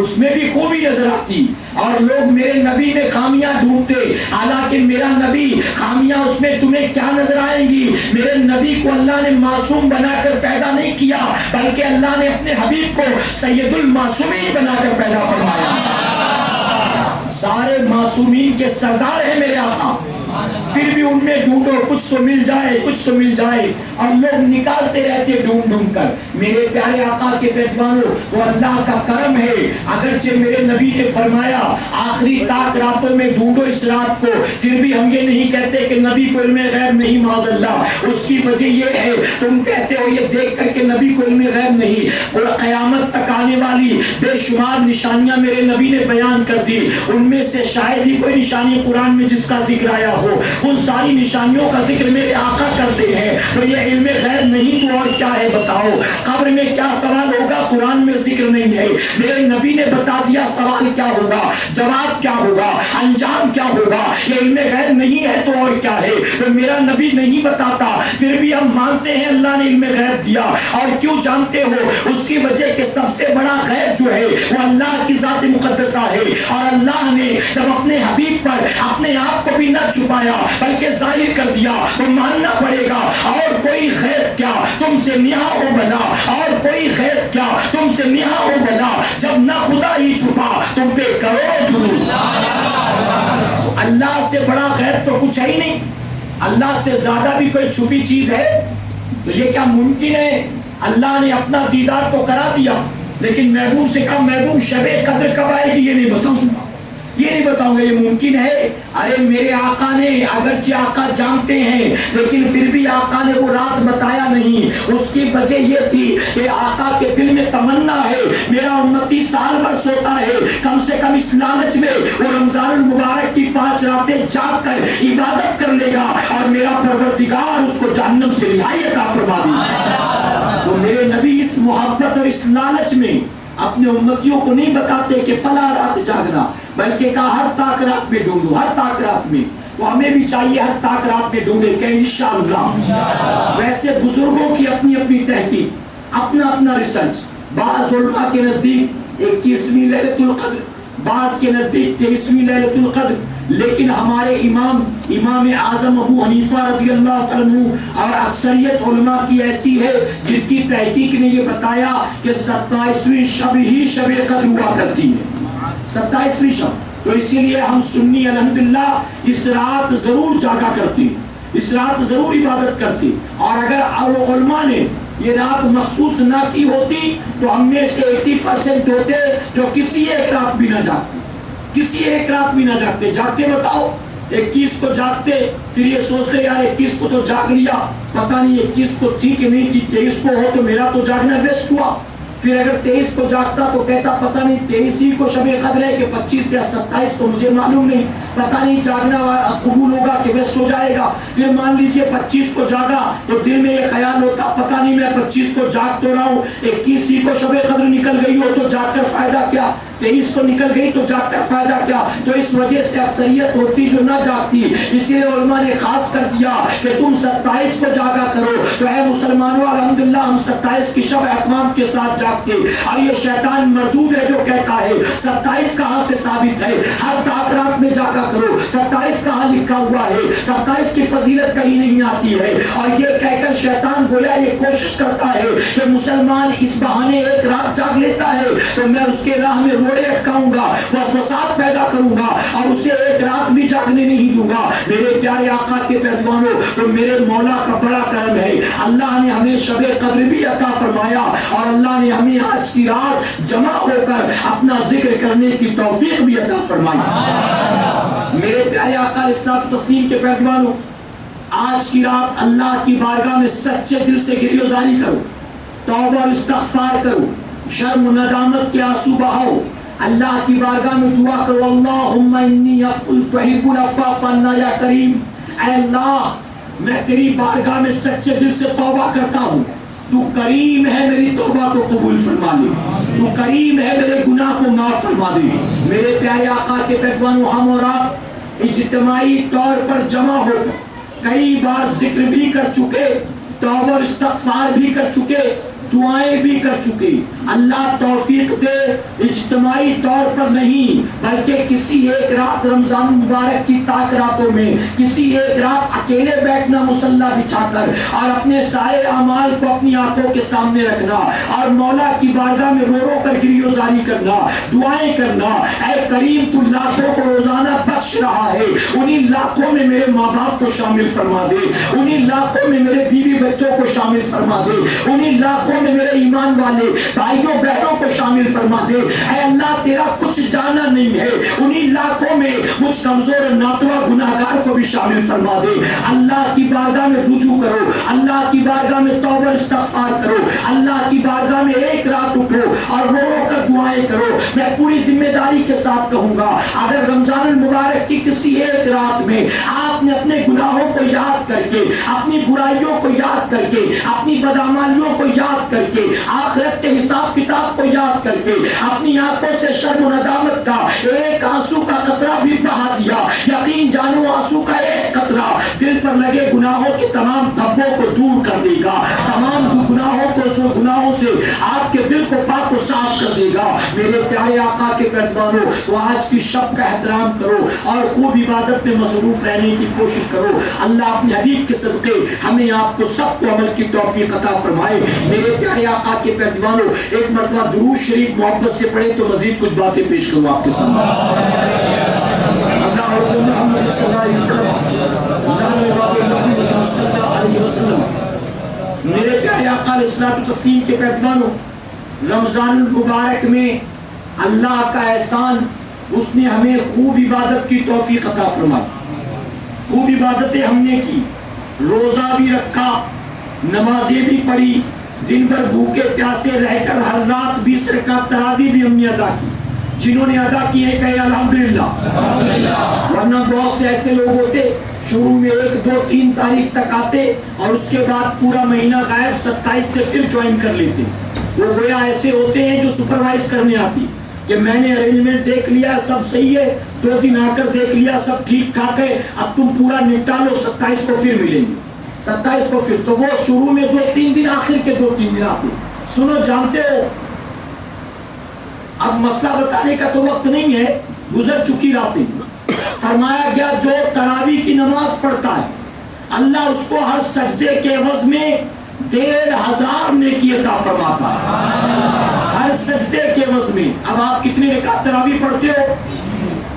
اس میں بھی خوبی نظر آتی، اور لوگ میرے نبی میں خامیاں ڈھونڈتے، حالانکہ میرا نبی خامیاں اس میں تمہیں کیا نظر آئیں گی؟ میرے نبی کو اللہ نے معصوم بنا کر پیدا نہیں کیا، بلکہ اللہ نے اپنے حبیب کو سید المعصومین بنا کر پیدا فرمایا۔ سارے معصومین کے سردار ہیں میرے آقا، پھر بھی ان میں ڈھونڈو کچھ تو مل جائے، کچھ تو مل جائے، اور لوگ نکالتے رہتے ڈھونڈ ڈھونڈ کر۔ میرے پیارے آقا کے پیٹوانوں، وہ اللہ کا کرم ہے، اگرچہ میرے نبی نے فرمایا آخری تاک راتوں میں ڈھونڈو اس رات کو، پھر بھی ہم یہ نہیں کہتے کہ نبی کو علم غیب نہیں، معاذ اللہ۔ اس کی وجہ یہ ہے تم کہتے ہو یہ دیکھ کر کہ نبی کو علم غیب نہیں، اور قیامت تک آنے والی بے شمار نشانیاں میرے نبی نے بیان کر دی، ان میں سے شاید ہی کوئی نشانی قرآن میں جس کا ذکر آیا ہو، ان ساری نشانیوں کا ذکر میرے آقا کرتے ہیں۔ تو یہ علم غیب نہیں تو اور کیا ہے بتاؤ؟ قبر میں کیا سوال ہوگا قرآن میں ذکر نہیں ہے، میرے نبی نے بتا دیا سوال کیا ہوگا، جواب کیا ہوگا، انجام کیا ہوگا۔ یہ علم غیب نہیں ہے تو اور کیا ہے؟ تو میرا نبی نہیں بتاتا، پھر بھی ہم مانتے ہیں اللہ نے علم غیب دیا۔ اور کیوں جانتے ہو؟ اس کی وجہ کہ سب سے بڑا غیب جو ہے وہ اللہ کی ذات مقدسہ ہے، اور اللہ نے جب اپنے حبیب پر اپنے آپ کو بھی نہ چھپایا بلکہ ظاہر کر دیا، تو ماننا پڑے گا۔ اور کوئی غیب کیا تم سے نہا ہو بنا، اور کوئی غیب کیا تم سے نہا ہو بنا، جب نہ خدا ہی چھپا تم پہ کروڑوں درود۔ اللہ سے بڑا غیب تو کچھ ہے ہی نہیں، اللہ سے زیادہ بھی کوئی چھپی چیز ہے؟ تو یہ کیا ممکن ہے؟ اللہ نے اپنا دیدار تو کرا دیا، لیکن محبوب سے کہا محبوب شب قدر کب آئے گی یہ نہیں بتاؤں گا، یہ نہیں بتاؤں گا، یہ ممکن ہے؟ ارے میرے آقا نے، اگرچہ آقا جانتے ہیں لیکن پھر بھی آقا نے وہ رات بتایا نہیں۔ اس کی وجہ یہ تھی کہ آقا کے دل میں تمنا ہے میرا امتی سال بھر سوتا ہے، کم سے کم اس لالچ میں وہ رمضان المبارک کی 5 راتیں جاگ کر عبادت کر لے گا، اور میرا پروردگار اس کو جہنم سے رہائی عطا فرما دی۔ تو میرے نبی اس محبت اور اس لالچ میں اپنے امتیوں کو نہیں بتاتے کہ فلاں رات جاگنا، بلکہ کہا ہر تاک رات میں ڈھونڈو، ہر تاک رات میں۔ تو ہمیں بھی چاہیے ہر تاک رات میں ڈھونڈے کہ انشاءاللہ۔ ویسے بزرگوں کی اپنی اپنی تحقیق، اپنا اپنا ریسرچ، بعض علماء کے نزدیک 21ویں لیلۃ القدر، بعض کے نزدیک 23ویں لیلۃ القدر، لیکن ہمارے امام اعظم ابو حنیفہ رضی اللہ عنہ اور اکثریت علماء کی ایسی ہے جن کی تحقیق نے یہ بتایا کہ 27ویں شب ہی شب قدر ہوا کرتی ہے، 27ویں شب۔ تو اسی لیے ہم سنی الحمدللہ اس رات ضرور جاگا کرتے، اس رات ضرور عبادت کرتے، اور اگر علماء نے یہ رات مخصوص نہ کی ہوتی تو ہم میں سے 80% ہوتے جو کسی ایک رات بھی نہ جاگتے، کسی ایک رات بھی نہ جاگتے۔ جاگتے بتاؤ 21 کو جاگتے، پھر یہ سوچتے یار 21 کو تو جاگ لیا، پتہ نہیں 21 کو تھی کہ نہیں تھی، 23 کو ہو تو میرا تو جاگنا بیسٹ ہوا۔ پھر اگر 23 کو جاگتا تو کہتا پتہ نہیں 23 ہی کو شب قدر ہے کہ 25 یا 27 کو مجھے معلوم نہیں، پتہ نہیں جاگنا قبول ہوگا کہ ویسٹ ہو جائے گا۔ پھر مان لیجئے 25 کو جاگا تو دل میں یہ خیال ہوتا پتہ نہیں میں 25 کو جاگ تو رہا ہوں، 21 ہی کو شب قدر نکل گئی ہو تو جاگ کر فائدہ کیا، 23 کو نکل گئی تو جاگ کر فائدہ کیا۔ تو اس وجہ سے اکثریت ہوتی جو نہ جاگتی، اس لیے علماء نے خاص کر دیا کہ تم 27 کو جاگا کرو۔ تو اے مسلمانوں الحمدللہ ہم 27 کی شب اہتمام کے ساتھ جاگتے، اور یہ شیطان مردود ہے جو کہتا ہے 27 کہاں سے ثابت ہے، ہر رات میں جاگا کرو، 27 کہاں لکھا ہوا ہے، 27 کی فضیلت کہیں نہیں آتی ہے۔ اور یہ کہہ کر شیطان گویا یہ کوشش کرتا ہے کہ مسلمان اس بہانے ایک رات جاگ لیتا ہے تو میں اس کے راہ میں روڑے اٹکاؤں گا، وسوسات پیدا کروں گا اور اسے ایک رات بھی جاگنے نہیں دوں گا۔ میرے پیارے آقا کے پیروانوں، تو میرے مولا کا بڑا کرم ہے، اللہ نے ہمیں شب قدر بھی عطا فرمایا اور اللہ نے ہمیں آج کی رات جمع ہو کر اپنا ذکر کرنے کی توفیق بھی عطا فرمائی۔ میرے پیارے آقا اسلام تسلیم کے پیروانوں، آج کی رات اللہ کی بارگاہ میں سچے دل سے گریزاری کرو، توبہ اور استغفار کرو، شرم و ندامت کے آنسو بہاؤ، اللہ کی بارگاہ میں دعا کرو، اللہم انی افعل تحب العفو فاعنا یا کریم۔ اے اللہ میں تیری بارگاہ میں سچے دل سے توبہ کرتا ہوں، تو کریم ہے، میری توبہ کو قبول فرما لے، تو کریم ہے، میرے گناہ کو معاف فرما دے۔ میرے پیارے آقا کے پیروانوں، ہم اور آپ اجتماعی طور پر جمع ہو کر کئی بار ذکر بھی کر چکے، توبہ اور استغفار بھی کر چکے، دعائیں بھی کر چکے۔ اللہ توفیق دے اجتماعی طور پر نہیں بلکہ کسی ایک رات رمضان مبارک کی تاک راتوں میں کسی ایک رات اکیلے بیٹھنا مصلی بچھا کر اور اپنے سارے اعمال کو اپنی آنکھوں کے سامنے رکھنا اور مولا کی بارگاہ میں رو رو کر گریزاری کرنا، دعائیں کرنا۔ اے کریم تو لاکھوں کو روزانہ بخش رہا ہے، انہیں لاکھوں میں میرے ماں باپ کو شامل فرما دے، انہیں لاکھوں میں میرے بیوی بچوں کو شامل فرما دے، انہیں لاکھوں میں میرے ایمان والے بھائیوں بہنوں کو شامل فرما دے۔ اے اللہ تیرا کچھ جانا نہیں ہے، انہیں لاکھوں میں مجھ کمزور اور ناتوا گناہگار کو بھی شامل فرما دے۔ اللہ کی بارگاہ میں رجوع کرو، اللہ کی بارگاہ میں توبہ استغفار کرو، اللہ کی بارگاہ میں ایک رات اٹھو اور رو رو کر دعائیں کرو۔ میں پوری ذمہ داری کے ساتھ کہوں گا، اگر رمضان المبارک کی کسی ایک رات میں آپ نے اپنے گناہوں کو یاد کر کے، اپنی برائیوں کو یاد کر کے، اپنی بدعمالیوں کو یاد کر کے، آخرت کے حساب کتاب کو یاد کر کے اپنی آنکھوں سے شرم و ندامت کا ایک آنسو کا قطرہ بھی بہا دیا، یقین جانو آنسو کا ایک قطرہ دل پر لگے گناہوں کے تمام دھبوں کو دور کر دے گا، تمام گناہوں سے آپ کے دل کو پاک و صاف کر دے گا۔ میرے پیارے آقا کے پیروانوں، تو آج کی شب کا احترام کرو اور خوب عبادت میں مصروف رہنے کی کوشش کرو۔ اللہ اپنے حبیب کے صدقے ہمیں آپ کو سب کو عمل کی توفیق عطا فرمائے۔ میرے پیارے آقا کے پیروانوں، ایک مرتبہ درود شریف محبت سے پڑھے تو مزید کچھ باتیں پیش کروں آپ کے سامنے۔ میرے پیارے آقا علیہ الصلوۃ والتسلیم کے پیروانوں، رمضان المبارک میں اللہ کا احسان، اس نے ہمیں خوب عبادت کی توفیق عطا فرمائی، خوب عبادتیں ہم نے کی، روزہ بھی رکھا، نمازیں بھی پڑھی، دن بھر بھوکے پیاسے رہ کر ہر رات 20 رکعت تراویح بھی ہم نے ادا کی۔ جنہوں نے ادا کی ہے کہے الحمدللہ۔ ورنہ بہت سے ایسے لوگ ہوتے شروع میں 1 2 3 تاریخ تک آتے اور اس کے بعد پورا مہینہ غائب، 27 سے پھر جوائن کر لیتے۔ وہ گویا ایسے ہوتے ہیں جو سپروائز کرنے آتی کہ میں نے ارینجمنٹ دیکھ لیا، سب صحیح ہے، 2 دن آ کر دیکھ لیا سب ٹھیک ٹھاک ہے، اب تم پورا نپٹا لو، 27 کو پھر ملیں گے، 27 کو پھر۔ تو وہ شروع میں 2 3 دن، آخر کے 2 3 دن آتے۔ سنو، جانتے ہو اب مسئلہ بتانے کا تو وقت نہیں ہے، گزر چکی راتیں۔ فرمایا گیا جو تراویح کی نماز پڑھتا ہے اللہ اس کو ہر سجدے کے عوض میں 1500 نیکی عطا فرماتا ہے، ہر سجدے کے عوض میں۔ اب آپ کتنی رکعت تراویح پڑھتے ہو؟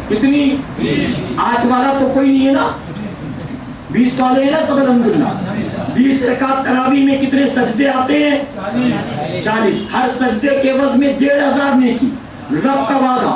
کتنی؟ 8 والا تو کوئی نہیں ہے نا، 20 والے ہیں نا سب الحمدللہ۔ 20 رکعت تراویح میں کتنے سجدے آتے ہیں؟ 40۔ ہر سجدے کے عوض میں 1500 نیکی۔ رب کا وعدہ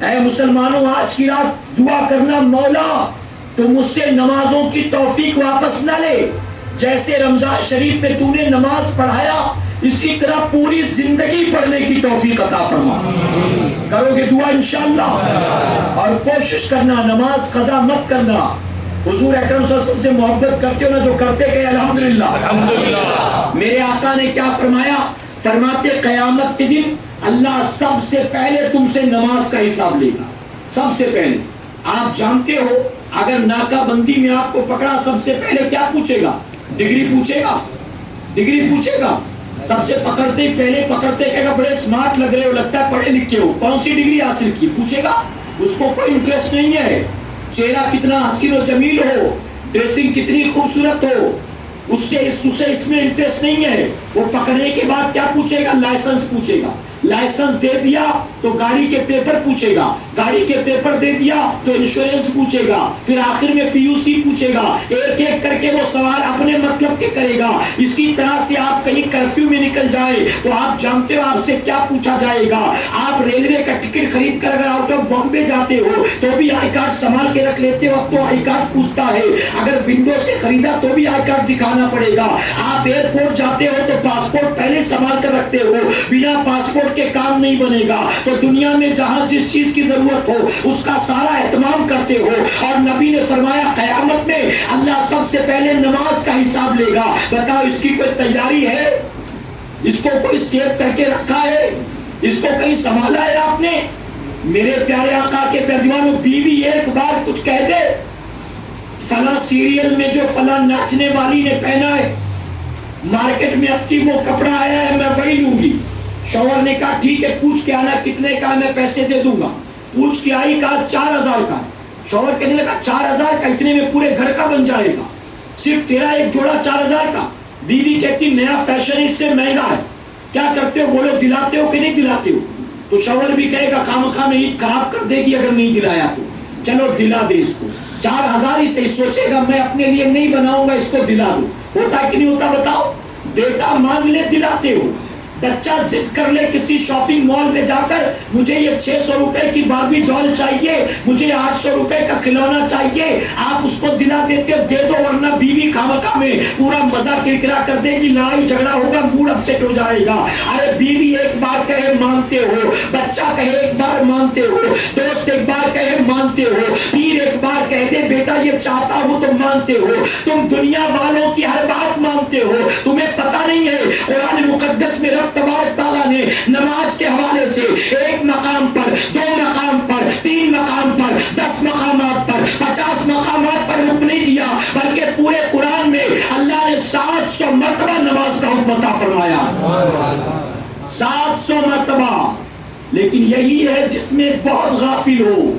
اے مسلمانوں آج کی رات دعا کرنا مولا تو مجھ سے نمازوں کی توفیق واپس نہ لے، جیسے رمضان شریف میں تو نے نماز پڑھایا اسی طرح پوری زندگی پڑھنے کی توفیق عطا فرما۔ کرو گے دعا انشاءاللہ؟ اور کوشش کرنا نماز قضا مت کرنا۔ حضور اکرم صلی اللہ علیہ وسلم سے محبت کرتے ہو نا، جو کرتے کہ الحمدللہ۔ میرے آقا نے کیا فرمایا؟ فرماتے قیامت کے دن اللہ سب سے پہلے تم سے نماز کا حساب لے گا، سب سے پہلے۔ آپ جانتے ہو اگر ناکہ بندی میں آپ کو پکڑا سب سے پہلے کیا پوچھے گا؟ ڈگری پوچھے گا، ڈگری پوچھے گا۔ سب سے پکڑتے ہی پہلے پکڑتے کہے گا بڑے سمارٹ لگ رہے ہو، لگتا ہے پڑھے لکھے ہو، کون سی ڈگری حاصل کی پوچھے گا۔ اس کو کوئی انٹرسٹ نہیں ہے چہرہ کتنا حسین و جمیل ہو، ڈریسنگ کتنی خوبصورت ہو، اسے اس میں انٹرسٹ نہیں ہے۔ وہ پکڑنے کے بعد کیا پوچھے گا؟ لائسنس پوچھے گا۔ لائسنس دے دیا تو گاڑی کے پیپر پوچھے گا، گاڑی کے پیپر دے دیا تو انشورنس پوچھے گا، پھر آخر میں پی یو سی پوچھے گا۔ ایک ایک کر کے وہ سوال اپنے مطلب کے کرے گا۔ اسی طرح سے آپ کہیں کرفیو میں نکل جائے تو آپ جانتے ہو آپ سے کیا پوچھا جائے گا۔ آپ ریلوے کا ٹکٹ خرید کر اگر آؤٹ آف بامبے جاتے ہو تو بھی آئی کارڈ سنبھال کے رکھ لیتے ہو، اب تو آئی کارڈ پوچھتا ہے۔ اگر ونڈو سے خریدا تو بھی آئی کارڈ دکھانا پڑے گا۔ آپ ایئرپورٹ جاتے ہو تو پاسپورٹ پہلے سنبھال کر رکھتے ہو، بنا پاسپورٹ کے کام نہیں بنے گا۔ تو دنیا میں جہاں جس چیز کی ضرورت ہو اس کا سارا اہتمام کرتے ہو۔ اور نبی نے فرمایا قیامت میں اللہ سب سے پہلے نماز کا حساب لے گا۔ بتاؤ اس کی کوئی تیاری ہے؟ اس کو کوئی سیو کر کے رکھا ہے؟ اس کو کہیں سنبھالا ہے آپ نے؟ میرے پیارے آقا کے پیروانوں، بیوی ایک بار کچھ کہہ دے، فلاں سیریل میں جو فلاں ناچنے والی نے پہنا ہے، مارکیٹ میں اب کی وہ کپڑا آیا ہے میں وہی لوں گی۔ شوہر نے کہا ٹھیک ہے پوچھ کے آنا کتنے کا، میں پیسے دے دوں گا۔ پوچھ کے آئی، کہا 4000 کا۔ شوہر کہنے لگا 4000 کا، اتنے میں پورے گھر کا بن جائے گا، صرف تیرا ایک جوڑا 4000 کا۔ بیوی کہتی نیا فیشن اس سے مہنگا ہے، کیا کرتے ہو؟ بولو دلاتے ہو کہ نہیں دلاتے ہو؟ تو شوہر بھی کہے گا خامخواہ میں عید خراب کر دے گی اگر نہیں دلایا تو، چلو دلا دے اس کو۔ 4000 ہی سے سوچے گا میں اپنے لیے نہیں بناؤں گا، اس کو دلا دو۔ ہوتا ہے کہ نہیں ہوتا بتاؤ؟ بیٹا مانگ لے دلاتے ہو، بچہ ضد کر لے کسی شاپنگ مال میں جا کر مجھے یہ 600 روپے کی باربی ڈال چاہیے، مجھے 800 روپے کا کھلونا چاہیے، آپ اس کو دلا دیتے ہو، دے دو، ورنہ بیوی خامخواہ میں پورا مزہ کرکرا کر دے گی، لڑائی جھگڑا ہوگا، موڈ اپسیٹ ہو جائے گا۔ ارے بیوی ایک بار کہے مانتے ہو، بچہ کہے ایک بار مانتے ہو، دوست ایک بار کہے مانتے ہو، پیر ایک بار کہہ دے بیٹا یہ چاہتا ہوں تو مانتے ہو۔ تم دنیا والوں کی ہر بات مانتے ہو، تمہیں پتہ نہیں ہے قرآن مقدس میں تبارک تعالیٰ نے نماز کے حوالے سے ایک مقام پر، 2 مقام پر، 3 مقام پر، 10 مقامات پر، 50 مقامات پر حکم نہیں دیا، بلکہ پورے قرآن میں اللہ نے 700 مرتبہ نماز کا حکم عطا فرمایا، 700 مرتبہ۔ لیکن یہی ہے جس میں بہت غافل ہو،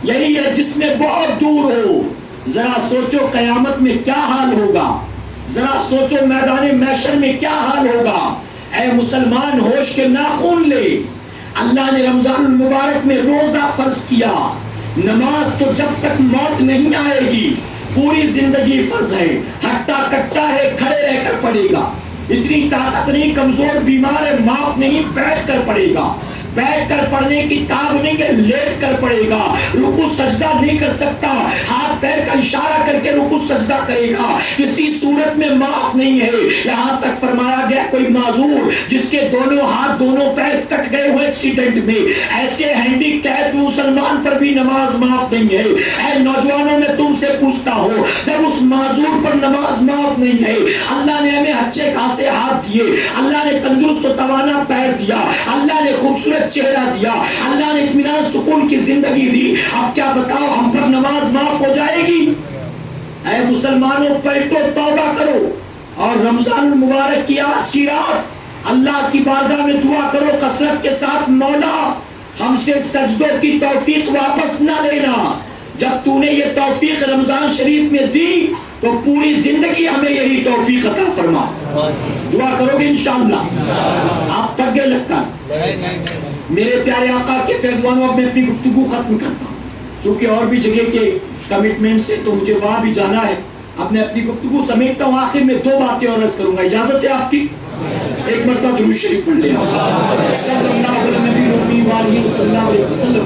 یہی ہے جس میں بہت دور ہو۔ ذرا سوچو قیامت میں کیا حال ہوگا، ذرا سوچو میدان محشر میں کیا حال ہوگا۔ اے مسلمان ہوش کے ناخن لے، اللہ نے رمضان المبارک میں روزہ فرض کیا، نماز تو جب تک موت نہیں آئے گی پوری زندگی فرض ہے، ہٹا کٹا ہے کھڑے رہ کر پڑے گا، اتنی طاقت نہیں، کمزور بیمار ہے معاف نہیں، بیٹھ کر پڑے گا، بیٹھ کر پڑھنے کی تاب نہیں کہ لیٹ کر پڑے گا، رکوع سجدہ نہیں کر سکتا، ہاتھ پیر کا اشارہ کر کے رکوع سجدہ کرے گا، کسی صورت میں معاف نہیں ہے۔ یہاں تک فرمایا گیا کوئی معذور جس کے دونوں ہاتھ دونوں پیر کٹ گئے ہوئے ایکسیڈنٹ میں، ایسے ہینڈی کیپ مسلمان پر بھی نماز معاف نہیں ہے۔ اے نوجوانوں میں تم سے پوچھتا ہوں جب اس معذور پر نماز معاف نہیں ہے، اللہ نے ہمیں اچھے خاصے ہاتھ دیے، اللہ نے تندرست و توانا پیر دیا، اللہ نے خوبصورت چہرہ دیا، اللہ نے اطمینان سکون کی زندگی دی، اب کیا بتاؤ ہم پر نماز معاف ہو جائے گی؟ اے مسلمانوں پلٹو، توبہ کرو، اور رمضان المبارک کی آج کی رات اللہ کی بارگاہ میں دعا کرو کثرت کے ساتھ، مولا ہم سے سجدوں کی توفیق واپس نہ لینا، جب تو نے یہ توفیق رمضان شریف میں دی تو پوری زندگی ہمیں یہی توفیق عطا فرما۔ دعا کرو گے انشاءاللہ؟ آپ تھک گئے لگتا ہے؟ میرے پیارے آقا کے پیروانوں، اب میں اپنی گفتگو ختم کرتا ہوں چونکہ اور بھی جگہ کے کمٹمنٹ سے تو مجھے وہاں بھی جانا ہے، اب میں اپنی گفتگو سمیٹتا ہوں، آخر میں 2 باتیں اور عرض کروں گا، اجازت ہے آپ کی؟ ایک مرتبہ درود شریف پڑھ لیں، صلی اللہ علیہ وسلم۔